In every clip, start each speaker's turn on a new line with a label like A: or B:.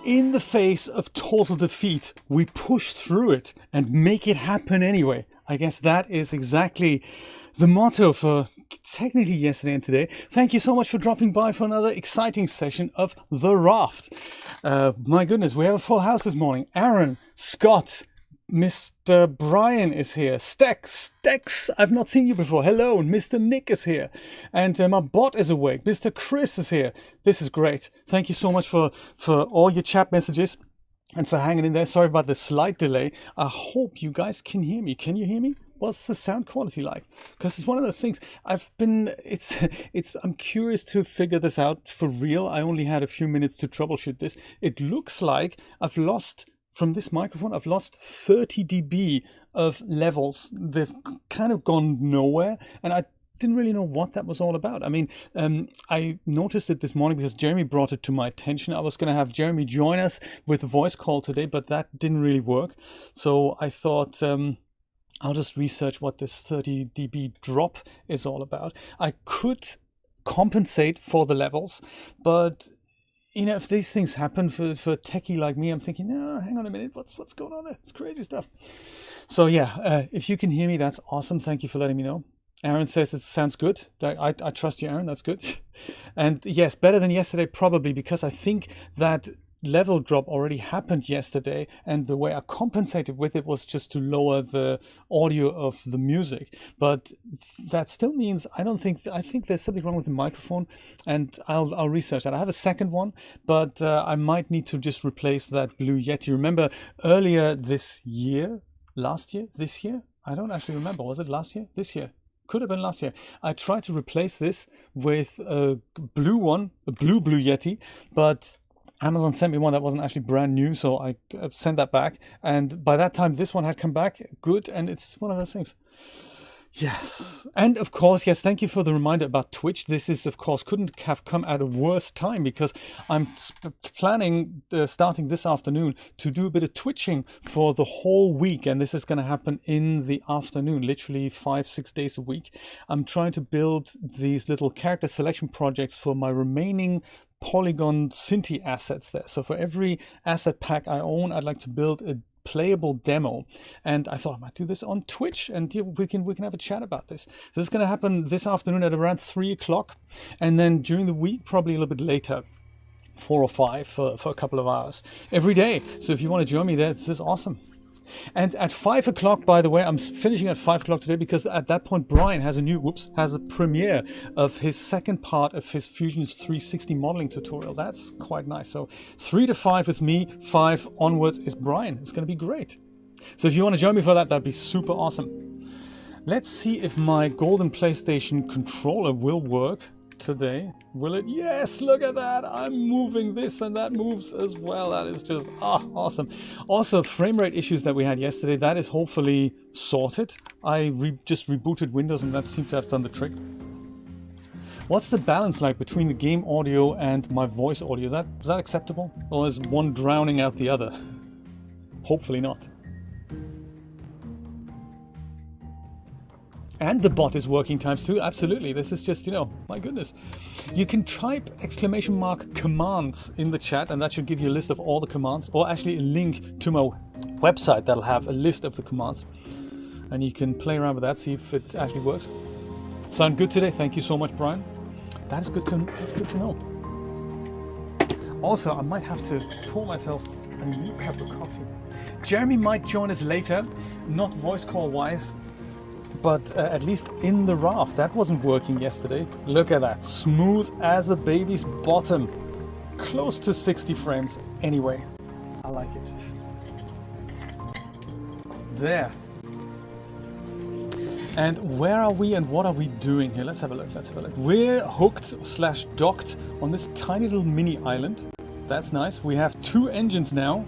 A: in the face of total defeat, we push through it and make it happen anyway. I guess that is exactly the motto for technically yesterday and today. Thank you so much for dropping by for another exciting session of The Raft. My goodness, we have a full house this morning. Aaron, Scott, Mr. Brian is here. Stex, I've not seen you before. Hello, and Mr. Nick is here. And my bot is awake. Mr. Chris is here. This is great. Thank you so much for all your chat messages and for hanging in there. Sorry about the slight delay. I hope you guys can hear me. Can you hear me? What's the sound quality like? Because it's one of those things I'm curious to figure this out for real. I only had a few minutes to troubleshoot this. It looks like from this microphone, I've lost 30 dB of levels. They've kind of gone nowhere, and I didn't really know what that was all about. I mean, I noticed it this morning because Jeremy brought it to my attention. I was going to have Jeremy join us with a voice call today, but that didn't really work. So I thought I'll just research what this 30 dB drop is all about. I could compensate for the levels, but you know, if these things happen for a techie like me, I'm thinking, no, hang on a minute, what's going on there? It's crazy stuff. So yeah, if you can hear me, that's awesome. Thank you for letting me know. Aaron says it sounds good. I trust you, Aaron. That's good. And yes, better than yesterday, probably, because I think that level drop already happened yesterday, and the way I compensated with it was just to lower the audio of the music. But that still means I think there's something wrong with the microphone, and I'll research that. I have a second one, but I might need to just replace that Blue Yeti. Remember earlier this year, this year? I don't actually remember. Was it last year? This year? Could have been last year. I tried to replace this with a blue Yeti, but Amazon sent me one that wasn't actually brand new, so I sent that back. And by that time, this one had come back good, and it's one of those things. Yes. And of course, yes, thank you for the reminder about Twitch. This is, of course, couldn't have come at a worse time, because I'm planning, starting this afternoon, to do a bit of twitching for the whole week. And this is going to happen in the afternoon, literally 5-6 days a week. I'm trying to build these little character selection projects for my remaining Polygon Cinti assets there. So for every asset pack I own, I'd like to build a playable demo, and I thought I might do this on Twitch, and we can have a chat about this. So this is going to happen this afternoon at around 3 o'clock, and then during the week, probably a little bit later, 4 or 5 for a couple of hours every day. So if you want to join me there, this is awesome. And at 5 o'clock, by the way, I'm finishing at 5 o'clock today, because at that point Brian has a premiere of his second part of his Fusion's 360 modeling tutorial. That's quite nice. So 3 to 5 is me, 5 onwards is Brian. It's going to be great. So if you want to join me for that, that'd be super awesome. Let's see if my golden PlayStation controller will work today. Will it? Yes, look at that. I'm moving this and that moves as well. That is just awesome. Also, frame rate issues that we had yesterday, that is hopefully sorted. I just rebooted Windows, and that seemed to have done the trick. What's the balance like between the game audio and my voice audio? Is that acceptable? Or is one drowning out the other? Hopefully not. And the bot is working times too. Absolutely. This is just, my goodness. You can type !commands in the chat, and that should give you a list of all the commands, or actually a link to my website that'll have a list of the commands. And you can play around with that, see if it actually works. Sound good today? Thank you so much, Brian. That's good to know. Also, I might have to pour myself a new cup of coffee. Jeremy might join us later, not voice call wise, but at least in the raft. That wasn't working yesterday. Look at that, smooth as a baby's bottom. Close to 60 frames anyway. I like it. There. And where are we and what are we doing here? Let's have a look. We're hooked/docked on this tiny little mini island. That's nice. We have 2 engines now.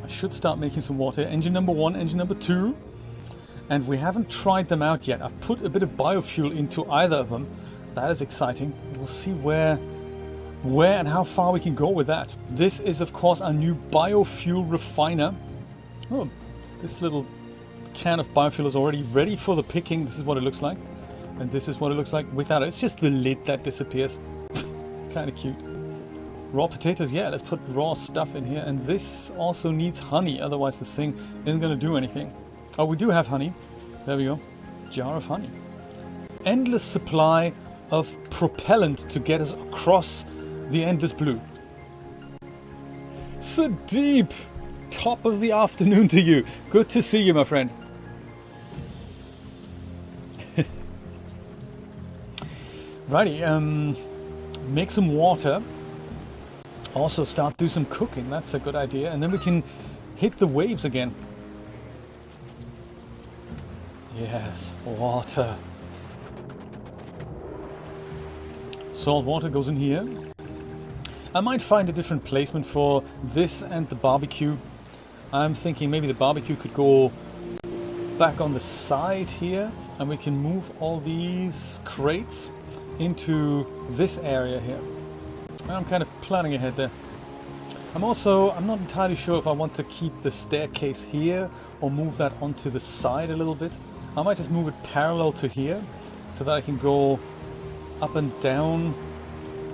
A: I should start making some water. Engine number 1, engine number 2. And we haven't tried them out yet. I've put a bit of biofuel into either of them. That is exciting. We'll see where and how far we can go with that. This is, of course, our new biofuel refiner. Oh, this little can of biofuel is already ready for the picking. This is what it looks like. And this is what it looks like without it. It's just the lid that disappears. Kind of cute. Raw potatoes, yeah, let's put raw stuff in here. And this also needs honey, otherwise this thing isn't going to do anything. Oh, we do have honey. There we go. Jar of honey. Endless supply of propellant to get us across the endless blue. Sadeep! Top of the afternoon to you. Good to see you, my friend. Righty, make some water. Also start do some cooking. That's a good idea. And then we can hit the waves again. Yes, water. Salt water goes in here. I might find a different placement for this and the barbecue. I'm thinking maybe the barbecue could go back on the side here, and we can move all these crates into this area here. I'm kind of planning ahead there. I'm not entirely sure if I want to keep the staircase here or move that onto the side a little bit. I might just move it parallel to here so that I can go up and down.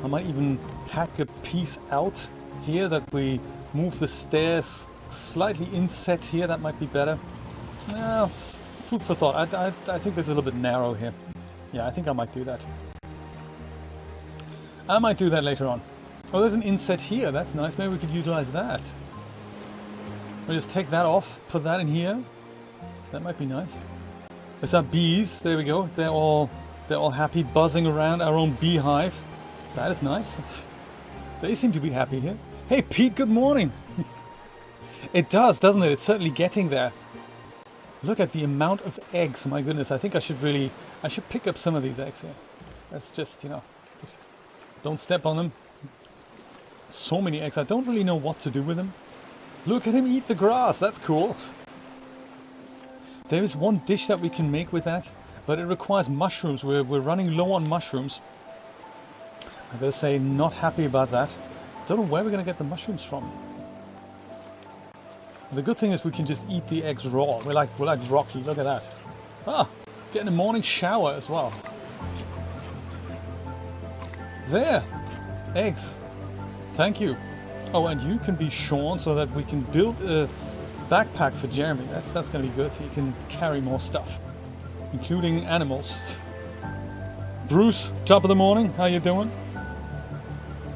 A: I might even hack a piece out here that we move the stairs slightly inset here. That might be better. Well, it's food for thought. I think this is a little bit narrow here. Yeah, I think I might do that. I might do that later on. Oh, there's an inset here. That's nice. Maybe we could utilize that. We'll just take that off, put that in here. That might be nice. There's our bees. There we go. They're all happy, buzzing around our own beehive. That is nice. They seem to be happy here. Hey, Pete, good morning. It does, doesn't it? It's certainly getting there. Look at the amount of eggs. My goodness, I think I should pick up some of these eggs here. That's just, don't step on them. So many eggs. I don't really know what to do with them. Look at him eat the grass. That's cool. There is one dish that we can make with that, but it requires mushrooms. We're running low on mushrooms. I gotta say, not happy about that. Don't know where we're gonna get the mushrooms from. The good thing is we can just eat the eggs raw. We're like Rocky. Look at that. Ah, getting a morning shower as well. There, eggs. Thank you. Oh, and you can be Sean so that we can build a backpack for Jeremy. That's gonna be good. He can carry more stuff, including animals. Bruce, top of the morning. How you doing?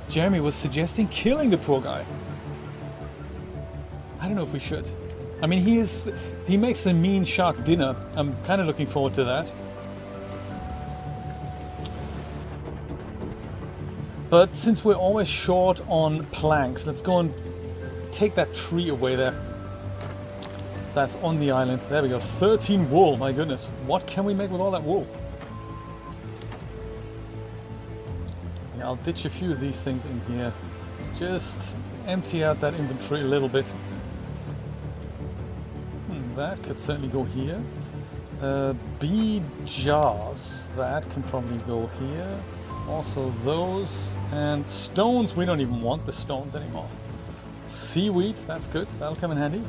A: Jeremy was suggesting killing the poor guy. I don't know if we should. I mean, he makes a mean shark dinner. I'm kind of looking forward to that. But since we're always short on planks, let's go and take that tree away there. That's on the island. There we go. 13 wool. My goodness. What can we make with all that wool? Yeah, I'll ditch a few of these things in here. Just empty out that inventory a little bit. That could certainly go here. Bee jars. That can probably go here. Also those. And stones. We don't even want the stones anymore. Seaweed. That's good. That'll come in handy.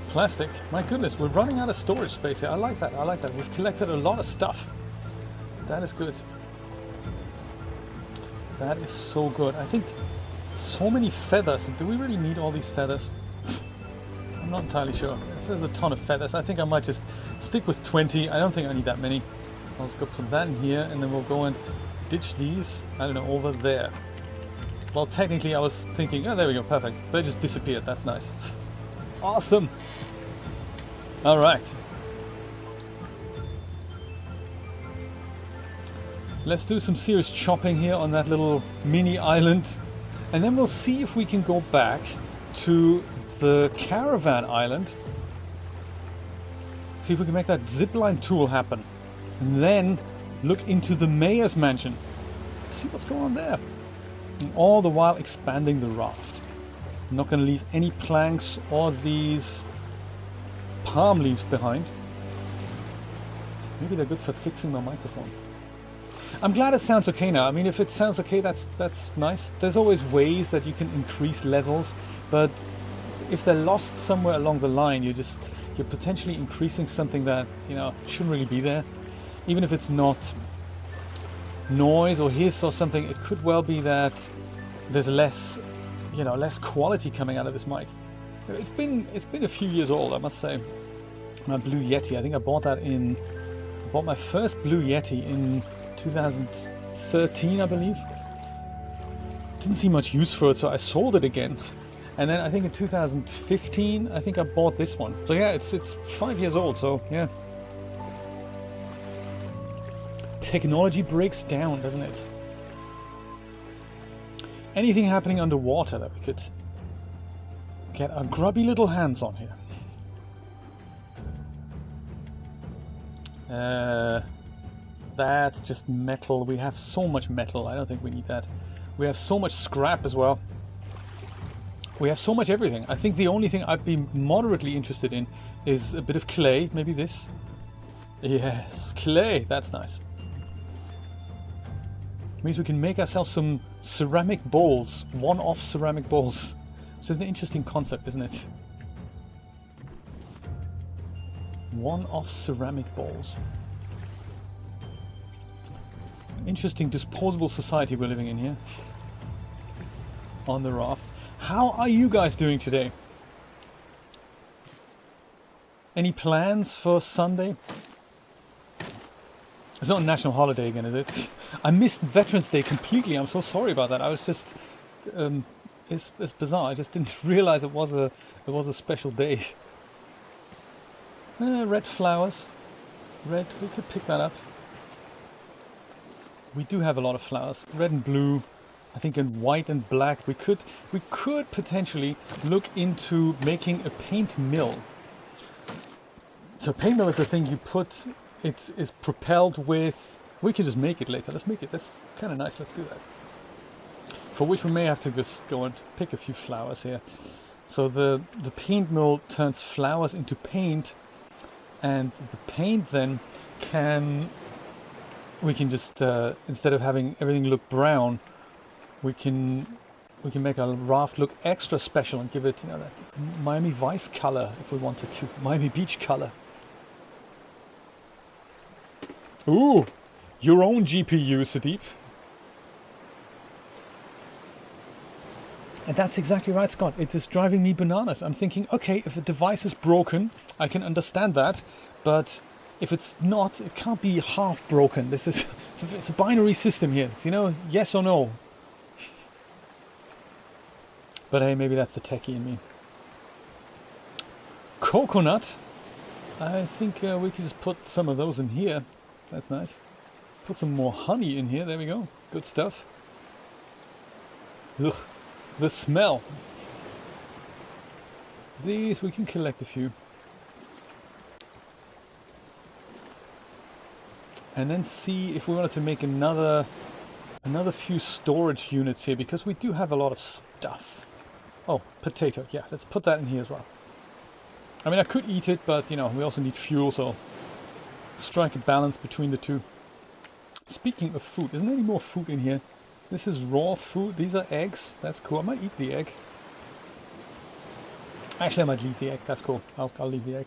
A: Plastic. My goodness, we're running out of storage space here. I like that. I like that. We've collected a lot of stuff. That is good. That is so good. I think so many feathers. Do we really need all these feathers? I'm not entirely sure. There's a ton of feathers. I think I might just stick with 20. I don't think I need that many. I'll just go put that in here and then we'll go and ditch these, I don't know, over there. Well, technically I was thinking, oh, there we go, perfect. They just disappeared. That's nice. Awesome. All right. Let's do some serious chopping here on that little mini island. And then we'll see if we can go back to the Caravan Island. See if we can make that Zipline Tool happen. And then look into the mayor's mansion. See what's going on there. And all the while expanding the raft. I'm not going to leave any planks or these palm leaves behind. Maybe they're good for fixing my microphone. I'm glad it sounds okay now. I mean, if it sounds okay, that's nice. There's always ways that you can increase levels, but if they're lost somewhere along the line, you're potentially increasing something that, shouldn't really be there. Even if it's not noise or hiss or something, it could well be that there's less, you know, less quality coming out of this mic. It's been a few years old, I must say. My Blue Yeti, I think I bought my first Blue Yeti in 2013, I believe. Didn't see much use for it, so I sold it again. And then I think in 2015, I think I bought this one. So yeah, it's 5 years old, so yeah. Technology breaks down, doesn't it? Anything happening underwater that we could get our grubby little hands on here? That's just metal. We have so much metal. I don't think we need that. We have so much scrap as well. We have so much everything. I think the only thing I'd be moderately interested in is a bit of clay. Maybe this. Yes, clay. That's nice. Means we can make ourselves some ceramic bowls. One-off ceramic bowls. Which is an interesting concept, isn't it? One-off ceramic bowls. Interesting disposable society we're living in here. On the raft. How are you guys doing today? Any plans for Sunday? It's not a national holiday again, is it? I missed Veterans Day completely. I'm so sorry about that. I was just... it's bizarre. I just didn't realize it was a special day. Red flowers. Red, we could pick that up. We do have a lot of flowers. Red and blue. I think in white and black. We could potentially look into making a paint mill. So a paint mill is a thing you put, it is propelled with, we could just make it later. Let's make it, that's kind of nice, let's do that. For which we may have to just go and pick a few flowers here. So the paint mill turns flowers into paint, and the paint then we can just, instead of having everything look brown, we can make our raft look extra special and give it, you know, that Miami Vice color if we wanted to, Miami Beach color. Ooh, your own GPU, Sudeep. And that's exactly right, Scott. It is driving me bananas. I'm thinking, okay, if the device is broken, I can understand that, but if it's not, it can't be half broken. This is it's a binary system here. It's, you know, yes or no. But hey, maybe that's the techie in me. Coconut. I think we could just put some of those in here. That's nice. Put some more honey in here. There we go. Good stuff. Ugh. The smell. These we can collect a few. And then see if we wanted to make another few storage units here, because we do have a lot of stuff. Oh, potato. Yeah, let's put that in here as well. I mean, I could eat it, but, you know, we also need fuel, so strike a balance between the two. Speaking of food, isn't there any more food in here? This is raw food. These are eggs. That's cool. I might eat the egg. Actually, I might leave the egg. That's cool. I'll leave the egg.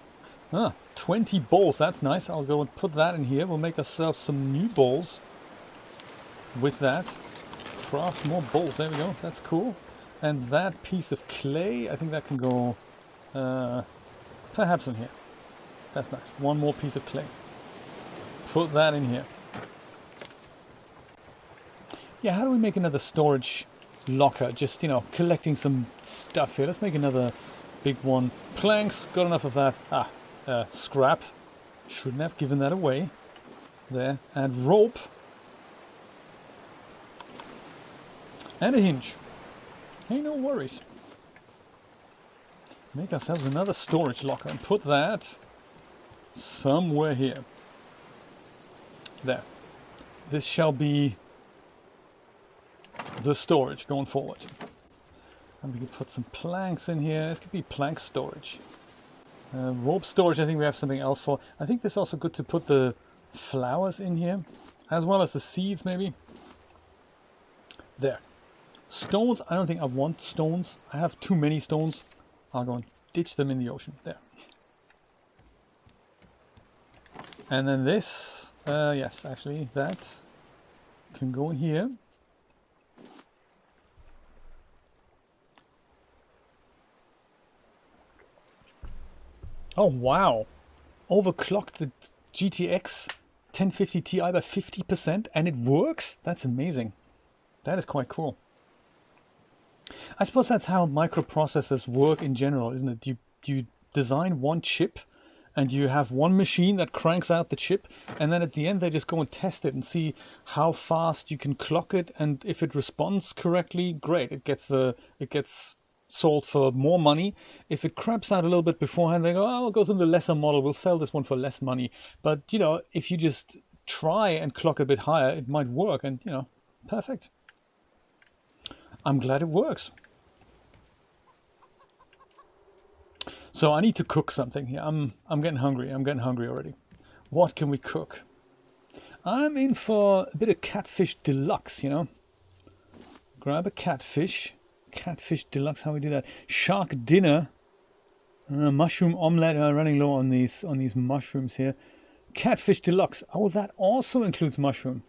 A: Ah, 20 bowls. That's nice. I'll go and put that in here. We'll make ourselves some new bowls with that. Craft more bowls. There we go. That's cool. And that piece of clay, I think that can go perhaps in here. That's nice. One more piece of clay. Put that in here. Yeah, how do we make another storage locker? Just, you know, collecting some stuff here. Let's make another big one. Planks, got enough of that. Scrap. Shouldn't have given that away. There. And rope. And a hinge. Hey, no worries. Make ourselves another storage locker and put that somewhere here. There. This shall be the storage going forward. And we can put some planks in here. This could be plank storage. Rope storage, I think we have something else for. I think it's also good to put the flowers in here, as well as the seeds maybe. There. Stones, I don't think I want stones. I have too many stones. I'll go and ditch them in the ocean. There. And then this, yes, actually that Can go in here. Oh wow, overclocked the GTX 1050 Ti by 50% and it works? That's amazing. That is quite cool. I suppose that's how microprocessors work in general, isn't it? You design one chip and you have one machine that cranks out the chip, and then at the end they just go and test it and see how fast you can clock it, and if it responds correctly, great, it gets sold for more money. If it craps out a little bit beforehand, they go, oh, it goes in the lesser model, we'll sell this one for less money. But you know, if you just try and clock a bit higher, it might work, and you know, perfect. I'm glad it works. So I need to cook something here. I'm getting hungry. I'm getting hungry already. What can we cook? I'm in for a bit of Catfish Deluxe, you know. Grab a catfish. Catfish Deluxe, how we do that? Shark dinner. Mushroom omelette. Running low on these mushrooms here. Catfish Deluxe. Oh, that also includes mushroom.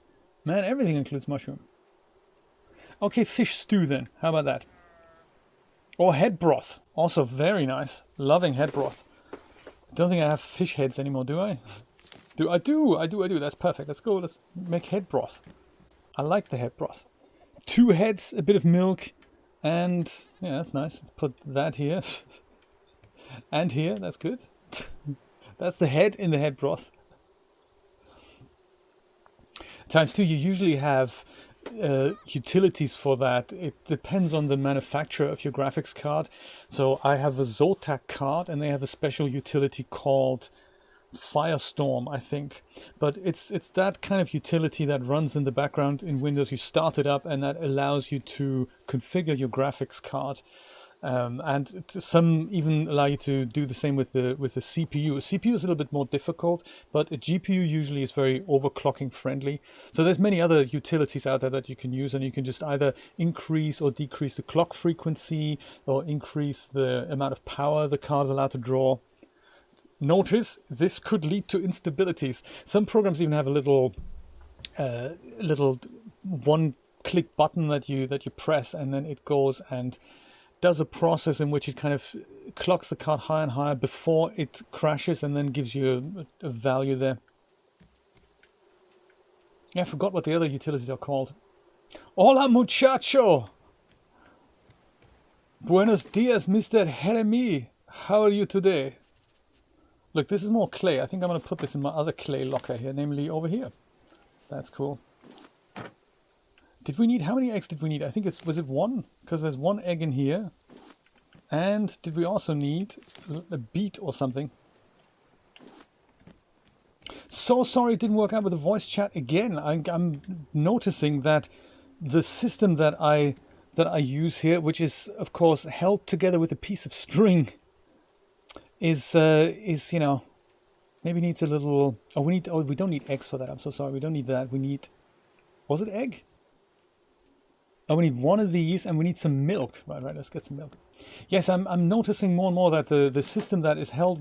A: Man, everything includes mushroom. Okay, fish stew then. How about that? Or head broth. Also very nice. Loving head broth. Don't think I have fish heads anymore, do I? I do. That's perfect. Let's go. Let's make head broth. I like the head broth. 2 heads, a bit of milk, and yeah, that's nice. Let's put that here. And here, that's good. That's the head in the head broth. ×2, you usually have utilities for that. It depends on the manufacturer of your graphics card. So I have a Zotac card and they have a special utility called Firestorm, I think. But it's that kind of utility that runs in the background in Windows. You start it up and that allows you to configure your graphics card. And some even allow you to do the same with the CPU. A CPU is a little bit more difficult, but a GPU usually is very overclocking friendly. So there's many other utilities out there that you can use, and you can just either increase or decrease the clock frequency or increase the amount of power the card is allowed to draw. Notice this could lead to instabilities. Some programs even have a little one-click button that you press, and then it goes and does a process in which it kind of clocks the card higher and higher before it crashes, and then gives you a value there. Yeah, I forgot what the other utilities are called. Hola muchacho! Buenos dias, Mr. Jeremy. How are you today? Look, this is more clay. I think I'm going to put this in my other clay locker here, namely over here. That's cool. Did we need, how many eggs did we need? I think was it 1? Because there's 1 egg in here. And did we also need a beet or something? So sorry it didn't work out with the voice chat again. I'm noticing that the system that I use here, which is of course held together with a piece of string, is you know, maybe needs a little. Oh, we don't need eggs for that. I'm so sorry. We don't need that. We need. Was it egg? Oh, we need 1 of these, and we need some milk. Right, let's get some milk. Yes, I'm noticing more and more that the system that is held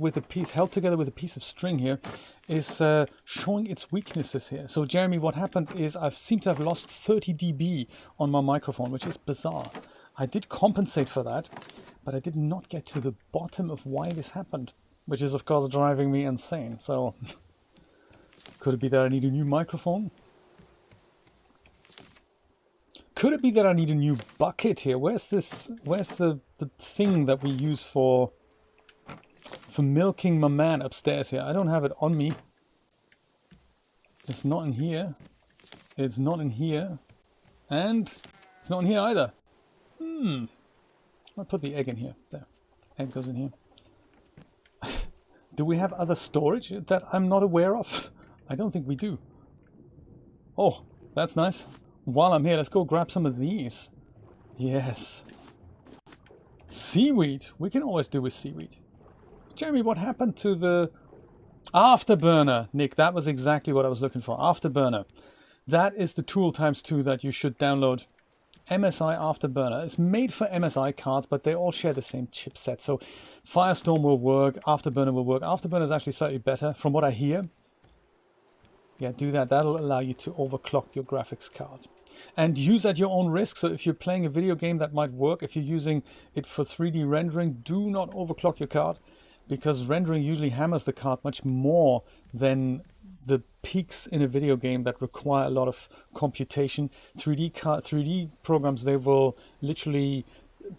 A: together with a piece of string here is showing its weaknesses here. So Jeremy, what happened is I seem to have lost 30 dB on my microphone, which is bizarre. I did compensate for that, but I did not get to the bottom of why this happened, which is of course driving me insane. So could it be that I need a new microphone? Could it be that I need a new bucket here? Where's the thing that we use for milking my man upstairs here? I don't have it on me. It's not in here. It's not in here. And it's not in here either. I'll put the egg in here. There. Egg goes in here. Do we have other storage that I'm not aware of? I don't think we do. Oh, that's nice. While I'm here, let's go grab some of these. Yes. Seaweed. We can always do with seaweed. Jeremy, what happened to the Afterburner? Nick, that was exactly what I was looking for. Afterburner. That is the tool ×2 that you should download. MSI Afterburner. It's made for MSI cards, but they all share the same chipset. So Firestorm will work, Afterburner will work. Afterburner is actually slightly better from what I hear. Yeah, do that. That'll allow you to overclock your graphics card. And use at your own risk. So if you're playing a video game, that might work. If you're using it for 3D rendering, do not overclock your card, because rendering usually hammers the card much more than the peaks in a video game that require a lot of computation. 3D programs, they will literally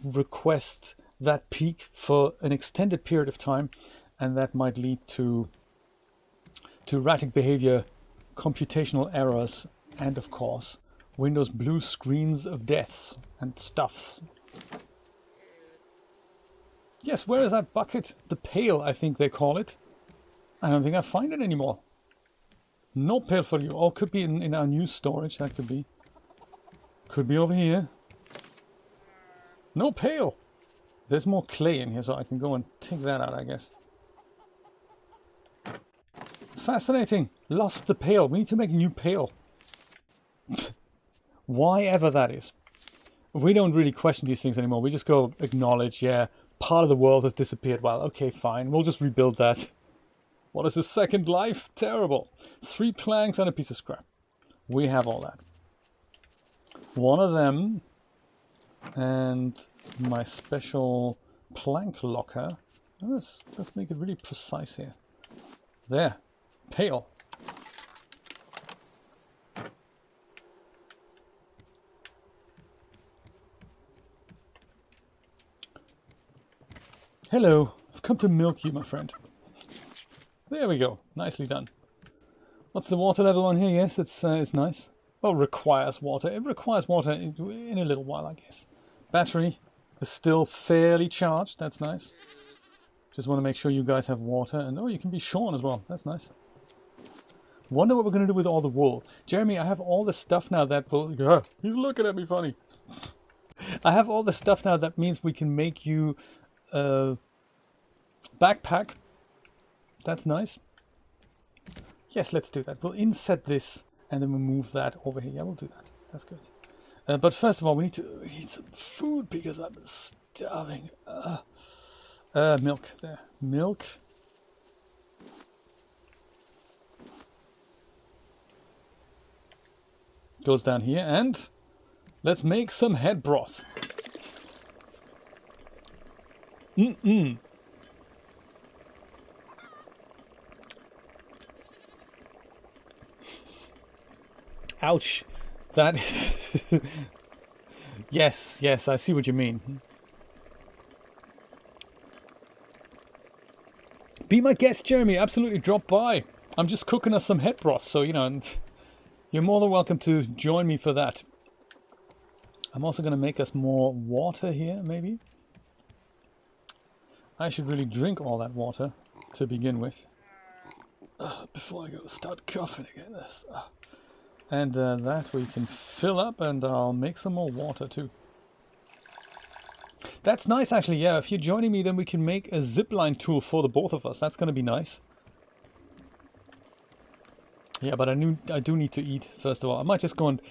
A: request that peak for an extended period of time, and that might lead to erratic behavior, computational errors, and of course Windows blue screens of deaths and stuffs. Yes, where is that bucket? The pail, I think they call it. I don't think I find it anymore. No pail for you. Oh, could be in our new storage. That could be. Could be over here. No pail. There's more clay in here, so I can go and take that out, I guess. Fascinating. Lost the pail. We need to make a new pail. Why ever that is. We don't really question these things anymore. We just go acknowledge, yeah, part of the world has disappeared. Well, okay, fine. We'll just rebuild that. What is a second life? Terrible. 3 planks and a piece of scrap. We have all that. One of them and my special plank locker. Let's make it really precise here. There. Pail. Hello, I've come to milk you, my friend. There we go, nicely done. What's the water level on here? Yes, it's nice. Well, requires water. It requires water in a little while, I guess. Battery is still fairly charged. That's nice. Just want to make sure you guys have water. And oh, you can be shorn as well. That's nice. Wonder what we're going to do with all the wool. Jeremy, I have all the stuff now that will... he's looking at me funny. I have all the stuff now that means we can make you a backpack. That's nice. Yes, let's do that. We'll inset this and then we'll move that over here. Yeah, we'll do that. That's good. But first of all, we need some food because I'm starving. Milk. There. Milk. Goes down here, and let's make some head broth. Ouch. That is... Yes, I see what you mean. Be my guest, Jeremy. Absolutely, drop by. I'm just cooking us some head broth, so, you know, and you're more than welcome to join me for that. I'm also going to make us more water here, maybe. I should really drink all that water to begin with. Before I go start coughing again. And that we can fill up, and I'll make some more water too. That's nice, actually. Yeah, if you're joining me, then we can make a zipline tool for the both of us. That's going to be nice. Yeah, but I do need to eat, first of all. I might just go and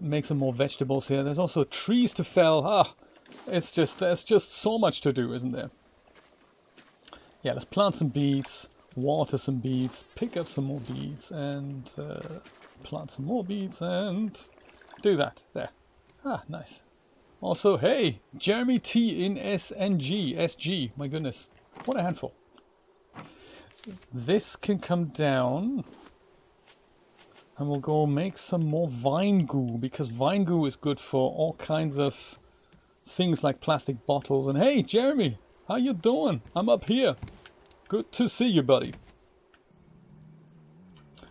A: make some more vegetables here. There's also trees to fell. There's just so much to do, isn't there? Yeah, let's plant some beets, water some beets, pick up some more beets, and plant some more beets, and do that. There. Nice. Also, hey, Jeremy T in SG. My goodness. What a handful. This can come down. And we'll go make some more vine goo, because vine goo is good for all kinds of things like plastic bottles. And hey, Jeremy, how you doing? I'm up here. Good to see you, buddy.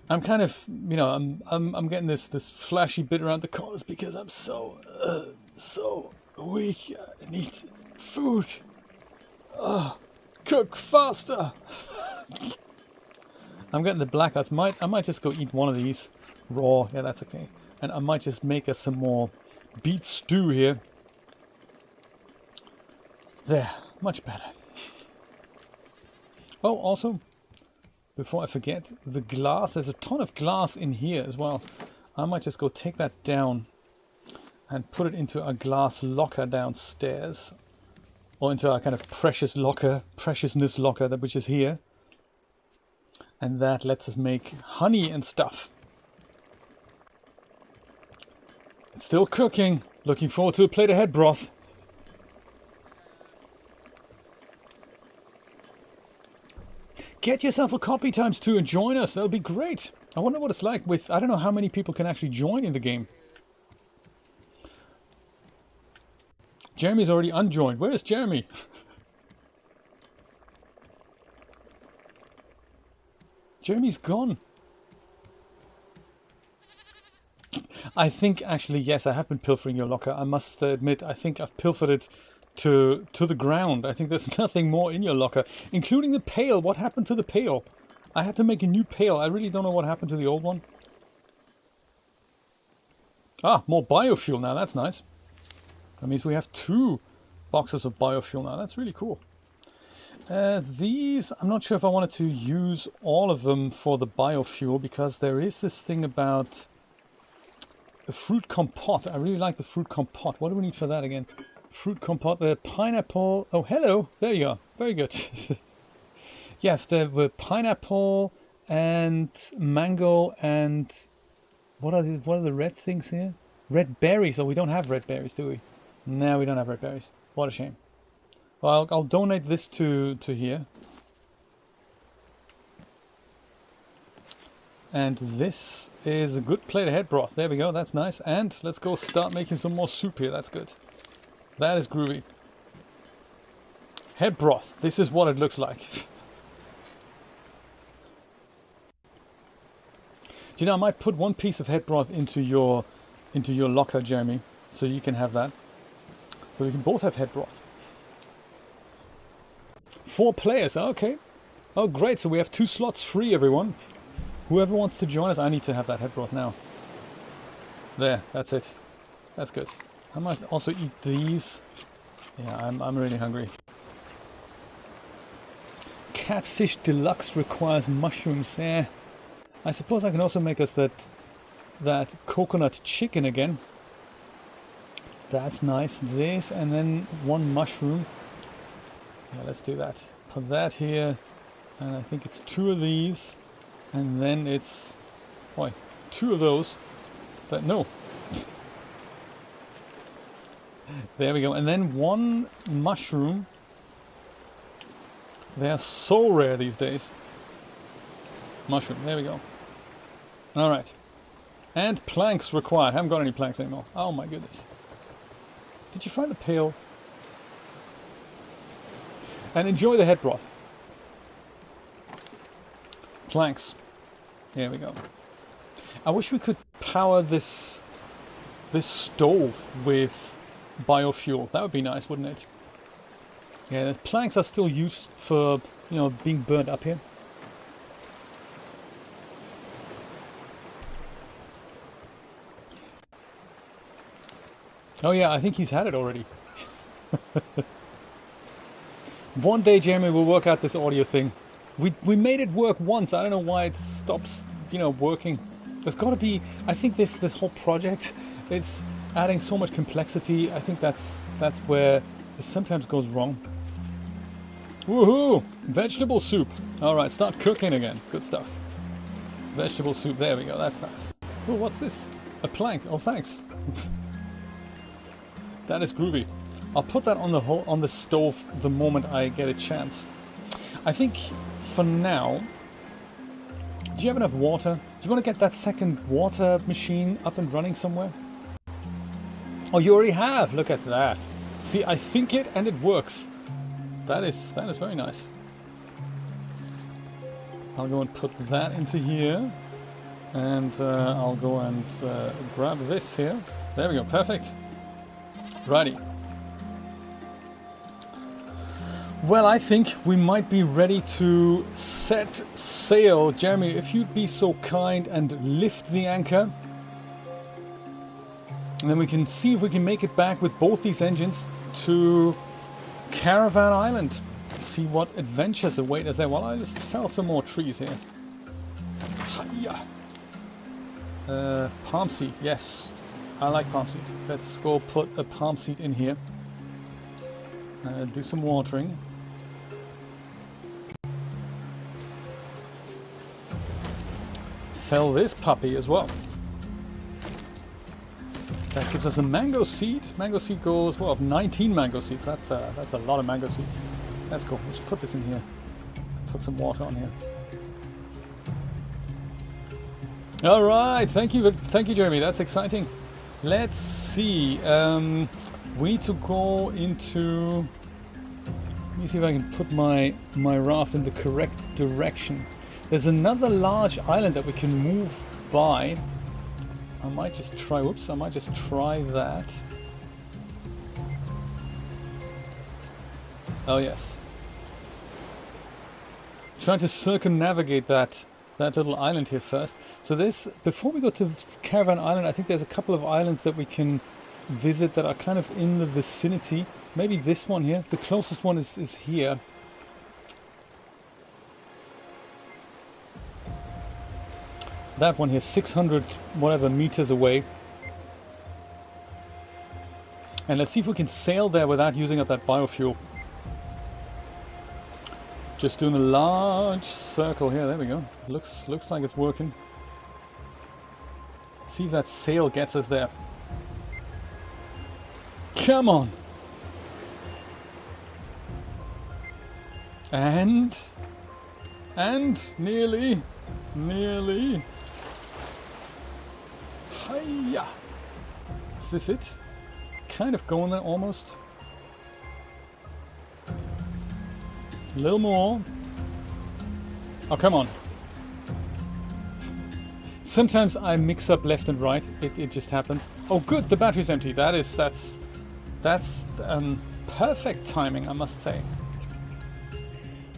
A: I'm kind of, you know, I'm getting this flashy bit around the corners because I'm so weak. I need food. Cook faster. I'm getting the blackouts. I might just go eat one of these raw. Yeah, that's okay. And I might just make us some more beet stew here. There, much better. Oh, also, before I forget, the glass. There's a ton of glass in here as well. I might just go take that down and put it into a glass locker downstairs, or into our kind of preciousness locker, which is here. And that lets us make honey and stuff. It's still cooking. Looking forward to a plate of head broth. Get yourself a copy ×2 and join us. That'll be great. I wonder what it's like with... I don't know how many people can actually join in the game. Jeremy's already unjoined. Where is Jeremy? Jeremy's gone. I think actually, yes, I have been pilfering your locker. I must admit, I think I've pilfered it to the ground. I think there's nothing more in your locker, including the pail. What happened to the pail? I had to make a new pail. I really don't know what happened to the old one. Ah, more biofuel now. That's nice. That means we have 2 boxes of biofuel now. That's really cool. These, I'm not sure if I wanted to use all of them for the biofuel, because there is this thing about the fruit compote. I really like the fruit compote. What do we need for that again? Fruit compote, the pineapple. Oh, hello. There you are. Very good. Yeah, there were pineapple and mango and what are the red things here? Red berries. Oh, we don't have red berries, do we? No, we don't have red berries. What a shame. Well, I'll donate this to here. And this is a good plate of head broth. There we go. That's nice. And let's go start making some more soup here. That's good. That is groovy. Head broth. This is what it looks like. Do you know, I might put 1 piece of head broth into your locker, Jeremy, so you can have that. So we can both have head broth. 4 players. Okay. Oh, great. So we have 2 slots free, everyone. Whoever wants to join us, I need to have that head broth now. There. That's it. That's good. I might also eat these. Yeah, I'm really hungry. Catfish Deluxe requires mushrooms. Yeah. I suppose I can also make us that coconut chicken again. That's nice. This and then 1 mushroom. Yeah, let's do that. Put that here. And I think it's 2 of these. And then it's... Boy, 2 of those. But no. There we go. And then 1 mushroom. They are so rare these days. Mushroom. There we go. Alright. And planks required. Haven't got any planks anymore. Oh my goodness. Did you find the pail? And enjoy the head broth. Planks. There we go. I wish we could power this stove with biofuel. That would be nice, wouldn't it? Yeah, the planks are still used for, you know, being burnt up here. Oh yeah, I think he's had it already. One day, Jeremy, we'll work out this audio thing. We made it work once. I don't know why it stops, you know, working. There's got to be. I think this whole project, it's adding so much complexity. I think that's where it sometimes goes wrong. Woohoo! Vegetable soup. All right, start cooking again. Good stuff. Vegetable soup. There we go. That's nice. Oh, what's this? A plank. Oh, thanks. That is groovy. I'll put that on the stove the moment I get a chance. I think for now, do you have enough water? Do you want to get that second water machine up and running somewhere? Oh, you already have. Look at that. See, I think it and it works. That is very nice. I'll go and put that into here, and I'll go and grab this here. There we go. Perfect. Righty. Well, I think we might be ready to set sail. Jeremy, if you'd be so kind and lift the anchor. And then we can see if we can make it back with both these engines to Caravan Island. See what adventures await us there. Well, I just fell some more trees here. Hiya. Palm seed, yes. I like palm seed. Let's go put a palm seed in here. Do some watering. sell this puppy as well. That gives us a mango seed. Mango seed goes, well, 19 mango seeds. That's a lot of mango seeds. That's cool. Let's put this in here. Put some water on here. All right. Thank you, Jeremy. That's exciting. Let's see. We need to go into. Let me see if I can put my raft in the correct direction. There's another large island that we can move by. I might just try, whoops, I might just try that. Oh yes. Trying to circumnavigate that little island here first. So this, before we go to Caravan Island, I think there's a couple of islands that we can visit that are kind of in the vicinity. Maybe this one here. The closest one is here. That one here, 600 whatever meters away. And let's see if we can sail there without using up that biofuel. Just doing a large circle here. There we go. Looks like it's working. See if that sail gets us there. Come on. And nearly. Hiya! Is this it? Kind of going there almost. A little more. Oh, come on. Sometimes I mix up left and right. It just happens. Oh, good. The battery's empty. That's perfect timing, I must say.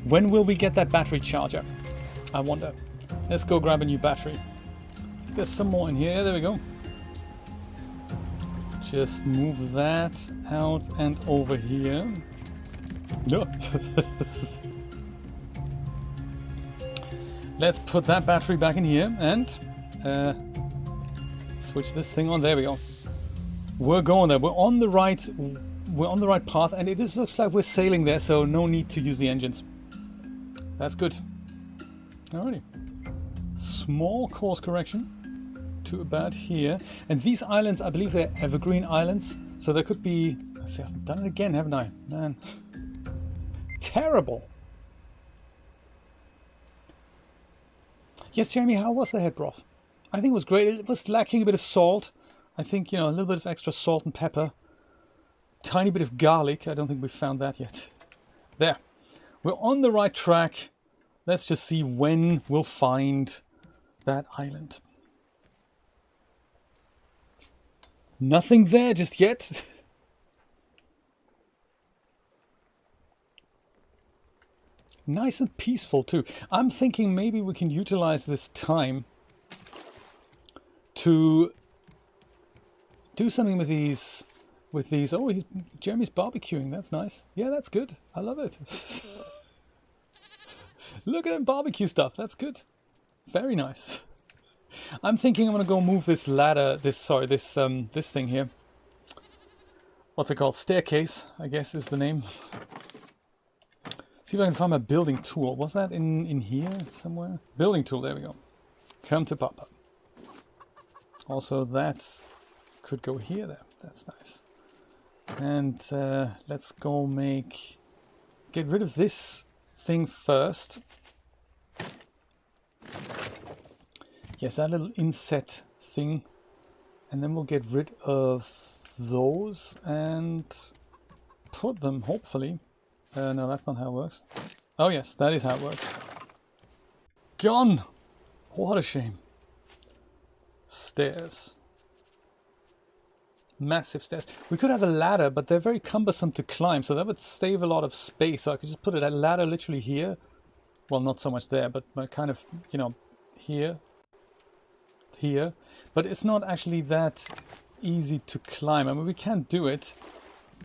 A: When will we get that battery charger? I wonder. Let's go grab a new battery. There's some more in here. There we go. Just move that out and over here. No. Let's put that battery back in here and switch this thing on. There we go. We're going there. We're on the right path, and it just looks like we're sailing there, so no need to use the engines. That's good. Alrighty. Small course correction to about here. And these islands, I believe they're evergreen islands. So there could be... I see, I've done it again, haven't I? Man. Terrible. Yes, Jeremy, how was the head broth? I think it was great. It was lacking a bit of salt. I think, you know, a little bit of extra salt and pepper. Tiny bit of garlic. I don't think we've found that yet. There. We're on the right track. Let's just see when we'll find that island. Nothing there just yet. Nice and peaceful too. I'm thinking maybe we can utilize this time to do something with these. Oh, Jeremy's barbecuing. That's nice. Yeah, that's good. I love it. Look at them barbecue stuff. That's good. Very nice. I'm thinking I'm gonna go move this ladder. This thing here. What's it called? Staircase, I guess is the name. See if I can find my building tool. Was that in here somewhere? Building tool. There we go. Come to Papa. Also, that could go here. There. That's nice. And let's go get rid of this thing first. Yes, that little inset thing. And then we'll get rid of those and put them, hopefully. No, that's not how it works. Oh yes, that is how it works. Gone! What a shame. Stairs. Massive stairs. We could have a ladder, but they're very cumbersome to climb, so that would save a lot of space. So I could just put a ladder literally here. Well, not so much there, but kind of, you know, here. Here. But it's not actually that easy to climb. I mean, we can do it,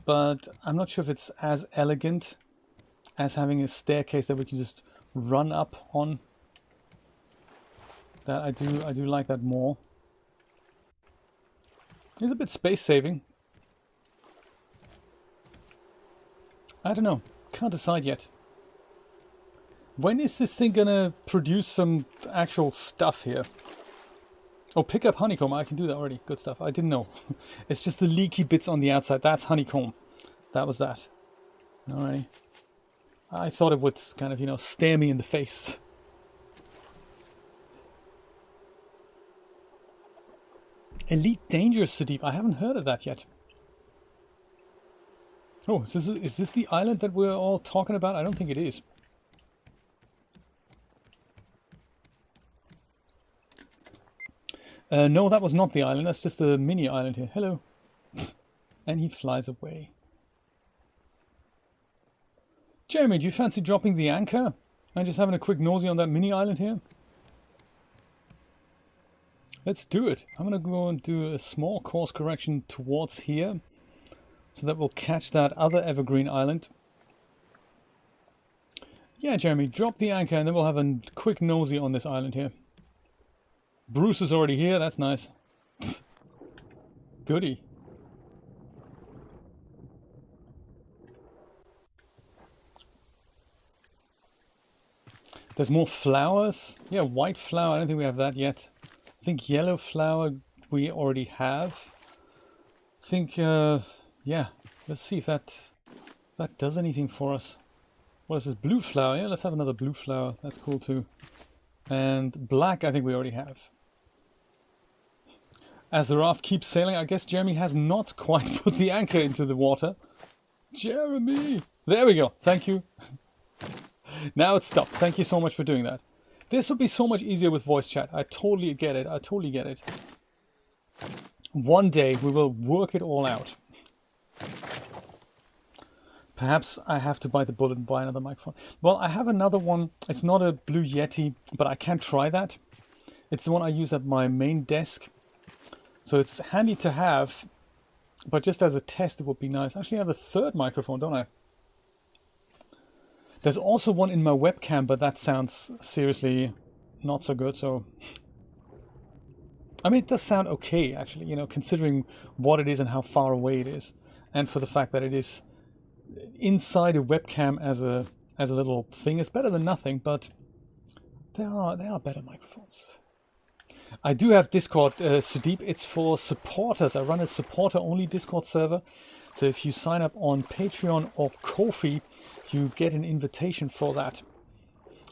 A: but I'm not sure if it's as elegant as having a staircase that we can just run up on. That I do like that more. It's a bit space saving. I don't know. Can't decide yet. When is this thing gonna produce some actual stuff here? Oh, pick up honeycomb. I can do that already. Good stuff. I didn't know. It's just the leaky bits on the outside. That's honeycomb. That was that. Alrighty. I thought it would kind of, you know, stare me in the face. Elite Dangerous Sudeep. I haven't heard of that yet. Oh, is this the island that we're all talking about? I don't think it is. No, that was not the island. That's just a mini island here. Hello. And he flies away. Jeremy, do you fancy dropping the anchor and just having a quick nosy on that mini island here? Let's do it. I'm going to go and do a small course correction towards here, so that we'll catch that other evergreen island. Yeah, Jeremy, drop the anchor and then we'll have a quick nosy on this island here. Bruce is already here. That's nice. Goody. There's more flowers. Yeah, white flower. I don't think we have that yet. I think yellow flower we already have. I think, yeah. Let's see if that does anything for us. What is this? Blue flower. Yeah, let's have another blue flower. That's cool too. And black, I think we already have. As the raft keeps sailing, I guess Jeremy has not quite put the anchor into the water. Jeremy! There we go. Thank you. Now it's stopped. Thank you so much for doing that. This would be so much easier with voice chat. I totally get it. I totally get it. One day we will work it all out. Perhaps I have to bite the bullet and buy another microphone. Well, I have another one. It's not a Blue Yeti, but I can try that. It's the one I use at my main desk. So it's handy to have, but just as a test it would be nice. Actually, I have a third microphone, don't I? There's also one in my webcam, but that sounds seriously not so good. So, I mean, it does sound okay, actually, you know, considering what it is and how far away it is. And for the fact that it is inside a webcam as a little thing. It's better than nothing, but there are better microphones. I do have Discord, Sudeep. It's for supporters. I run a supporter-only Discord server. So if you sign up on Patreon or Ko-fi, you get an invitation for that.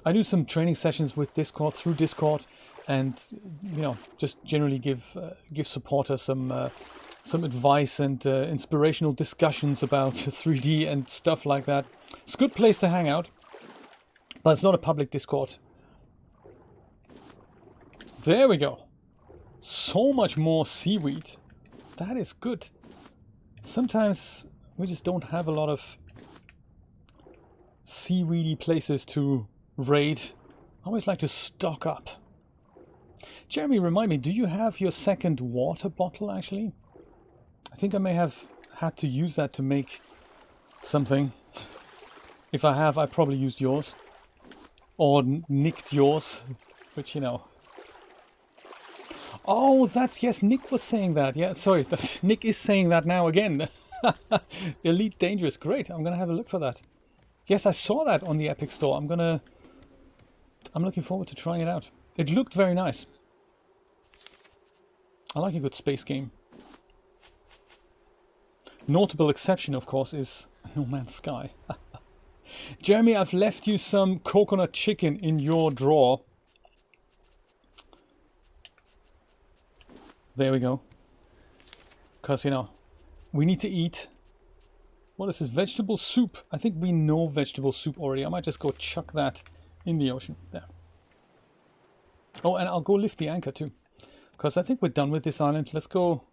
A: I do some training sessions with Discord through Discord, and you know, just generally give supporters some advice and inspirational discussions about 3D and stuff like that. It's a good place to hang out, but it's not a public Discord. There we go. So much more seaweed. That is good. Sometimes we just don't have a lot of seaweedy places to raid. I always like to stock up. Jeremy, remind me, do you have your second water bottle actually? I think I may have had to use that to make something. If I have, I probably used yours. Or nicked yours, which, you know. Oh, that's, yes, Nick was saying that. Yeah, sorry, Nick is saying that now again. Elite Dangerous, great. I'm going to have a look for that. Yes, I saw that on the Epic Store. I'm looking forward to trying it out. It looked very nice. I like a good space game. Notable exception, of course, is No Man's Sky. Jeremy, I've left you some coconut chicken in your drawer. There we go. Because, you know, we need to eat. What is this? Vegetable soup. I think we know vegetable soup already. I might just go chuck that in the ocean. There. Oh, and I'll go lift the anchor too. Because I think we're done with this island. Let's go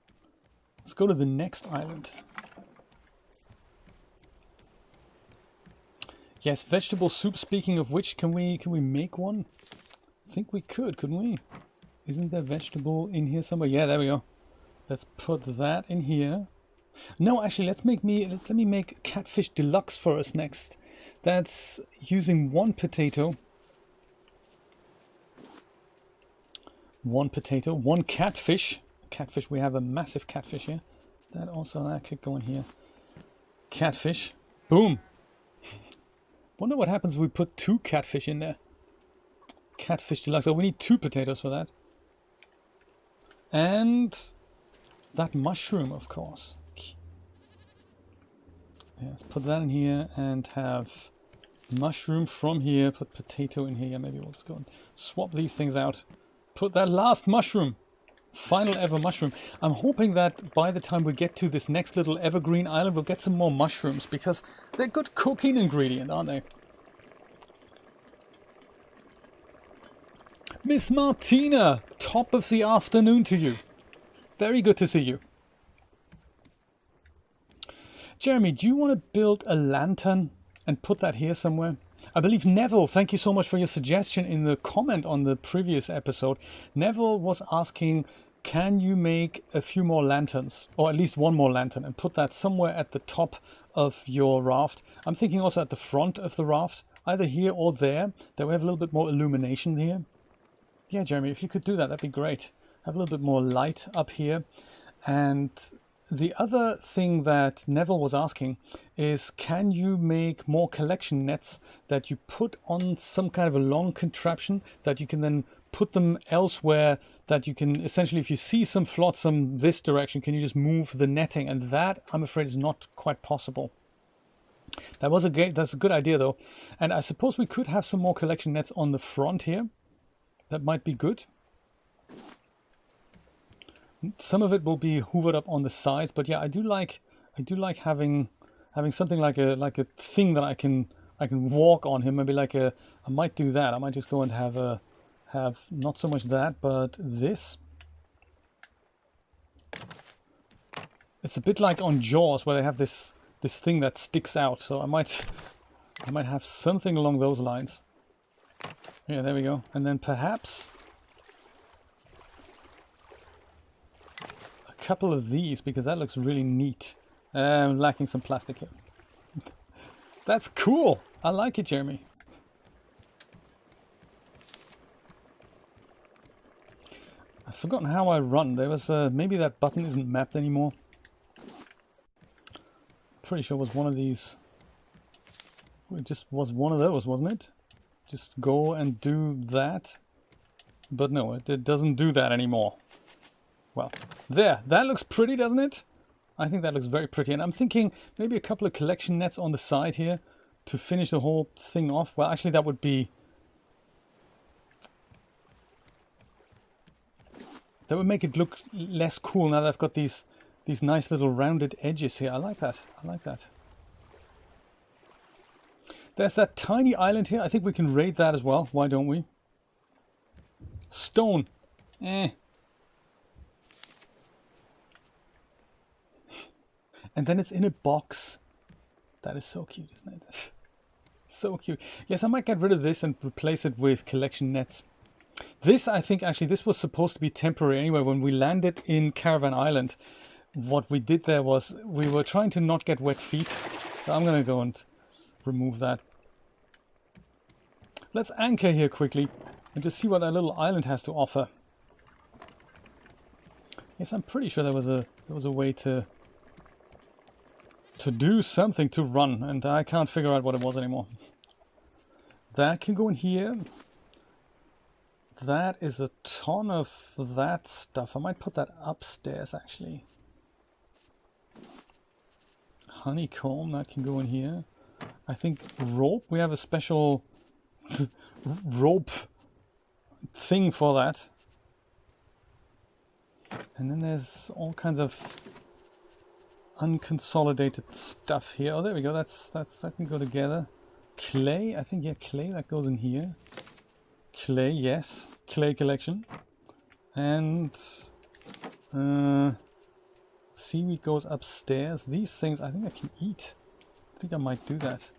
A: to the next island. Yes, vegetable soup. Speaking of which, can we make one? I think we could, couldn't we? Isn't there vegetable in here somewhere? Yeah, there we go. Let's put that in here. No, actually, let me make Catfish Deluxe for us next. That's using one potato, one catfish. Catfish, we have a massive catfish here. That could go in here. Catfish. Boom. Wonder what happens if we put 2 catfish in there. Catfish Deluxe. Oh, we need 2 potatoes for that. And that mushroom, of course. Yeah, let's put that in here and have mushroom from here. Put potato in here. Yeah, maybe we'll just go and swap these things out. Put that last mushroom. Final ever mushroom. I'm hoping that by the time we get to this next little evergreen island, we'll get some more mushrooms, because they're good cooking ingredient, aren't they? Miss Martina, top of the afternoon to you. Very good to see you. Jeremy, do you want to build a lantern and put that here somewhere? I believe Neville, thank you so much for your suggestion in the comment on the previous episode. Neville was asking, can you make a few more lanterns, or at least one more lantern, and put that somewhere at the top of your raft? I'm thinking also at the front of the raft, either here or there, that we have a little bit more illumination here. Yeah, Jeremy, if you could do that, that'd be great. Have a little bit more light up here. And the other thing that Neville was asking is, can you make more collection nets that you put on some kind of a long contraption that you can then put them elsewhere, that you can essentially, if you see some flotsam this direction, can you just move the netting? And that, I'm afraid, is not quite possible. That's a good idea though. And I suppose we could have some more collection nets on the front here. That might be good. Some of it will be hoovered up on the sides, but yeah, I do like having something like a thing that I can walk on here. Maybe I might do that. I might just go and have not so much that, but this. It's a bit like on Jaws, where they have this thing that sticks out. So I might have something along those lines. Yeah, there we go. And then perhaps a couple of these, because that looks really neat. Lacking some plastic here. That's cool. I like it, Jeremy. I've forgotten how I run. There was maybe that button isn't mapped anymore. Pretty sure it was one of these. It just was one of those, wasn't it? Just go and do that. But no, it doesn't do that anymore. Well, there. That looks pretty, doesn't it? I think that looks very pretty. And I'm thinking maybe a couple of collection nets on the side here to finish the whole thing off. Well, actually, that would be... that would make it look less cool now that I've got these nice little rounded edges here. I like that. I like that. There's that tiny island here. I think we can raid that as well. Why don't we? Stone. Eh. And then it's in a box. That is so cute, isn't it? So cute. Yes, I might get rid of this and replace it with collection nets. This, I think, actually, this was supposed to be temporary anyway. When we landed in Caravan Island, what we did there was we were trying to not get wet feet. So I'm going to go and remove that. Let's anchor here quickly and just see what that little island has to offer. Yes, I'm pretty sure there was a way to do something to run, and I can't figure out what it was anymore. That can go in here. That is a ton of that stuff. I might put that upstairs, actually. Honeycomb, that can go in here. I think rope, we have a special rope thing for that. And then there's all kinds of unconsolidated stuff here. Oh, there we go. That can go together. Clay, I think, yeah, clay, that goes in here. Clay, yes. Clay collection. And seaweed goes upstairs. These things, I think I can eat. I think I might do that.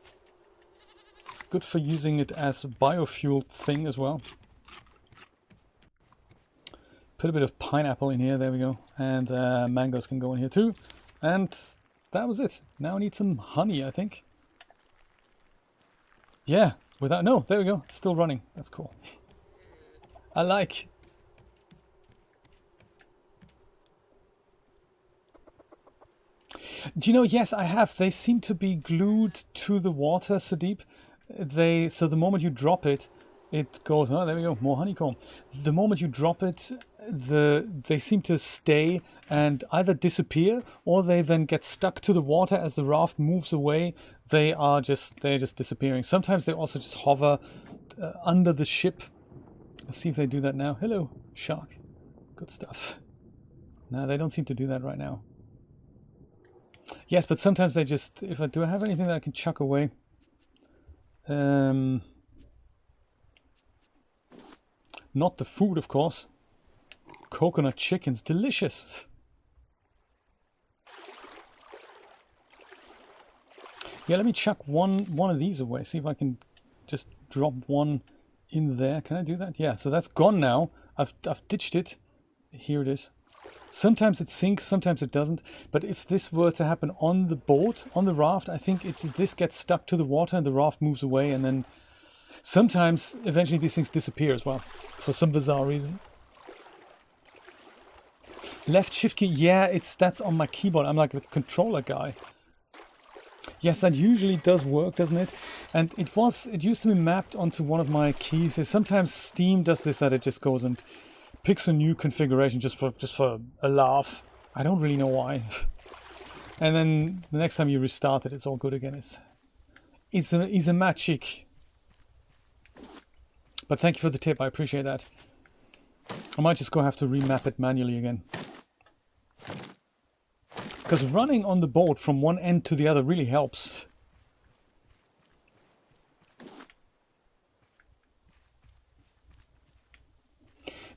A: It's good for using it as a biofuel thing as well. Put a bit of pineapple in here. There we go. And mangoes can go in here too. And that was it. Now I need some honey, I think. Yeah, without... no, there we go. It's still running. That's cool. I like. Do you know, yes, I have. They seem to be glued to the water, Sudeep. So the moment you drop it, it goes... oh, there we go. More honeycomb. The moment you drop it, they seem to stay and either disappear, or they then get stuck to the water as the raft moves away. They're just disappearing. Sometimes they also just hover under the ship. Let's see if they do that now. Hello, shark. Good stuff. No, they don't seem to do that right now. Yes, but sometimes they just... do I have anything that I can chuck away? Not the food, of course. Coconut chicken's delicious. Yeah, let me chuck one of these away. See if I can just drop one in there. Can I do that? Yeah, so that's gone now. I've ditched it. Here it is. Sometimes it sinks, sometimes it doesn't. But if this were to happen on the boat, on the raft, I think this gets stuck to the water and the raft moves away, and then sometimes eventually these things disappear as well for some bizarre reason. Left shift key, yeah, that's on my keyboard. I'm like a controller guy. Yes, that usually does work, doesn't it? And it used to be mapped onto one of my keys. Sometimes Steam does this, that it just goes and picks a new configuration just for a laugh. I don't really know why. And then the next time you restart it, it's all good again. It's a magic. But thank you for the tip. I appreciate that. I might just have to remap it manually again. Because running on the boat from one end to the other really helps.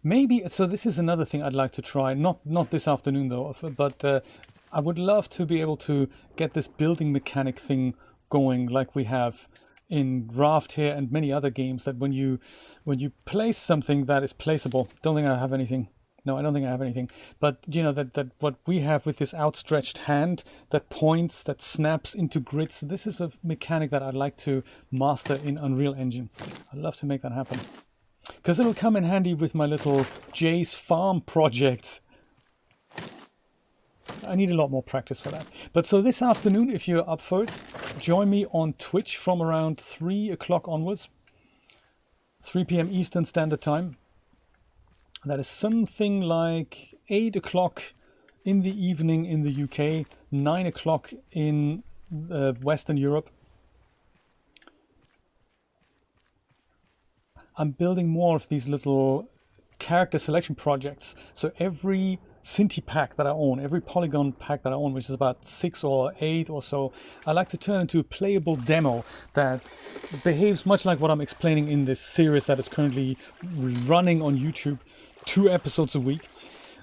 A: Maybe, so this is another thing I'd like to try. Not this afternoon though, but I would love to be able to get this building mechanic thing going like we have in Raft here and many other games, that when you place something that is placeable. Don't think I have anything. No, I don't think I have anything. But you know that what we have with this outstretched hand that points, that snaps into grids. This is a mechanic that I'd like to master in Unreal Engine. I'd love to make that happen, because it'll come in handy with my little Jay's Farm project. I need a lot more practice for that. But so this afternoon, if you're up for it, join me on Twitch from around 3 o'clock onwards. 3 p.m. Eastern Standard Time. That is something like 8 o'clock in the evening in the UK, 9 o'clock in Western Europe. I'm building more of these little character selection projects. So every Cinti pack that I own, every polygon pack that I own, which is about 6 or 8 or so, I like to turn into a playable demo that behaves much like what I'm explaining in this series that is currently running on YouTube, 2 episodes a week.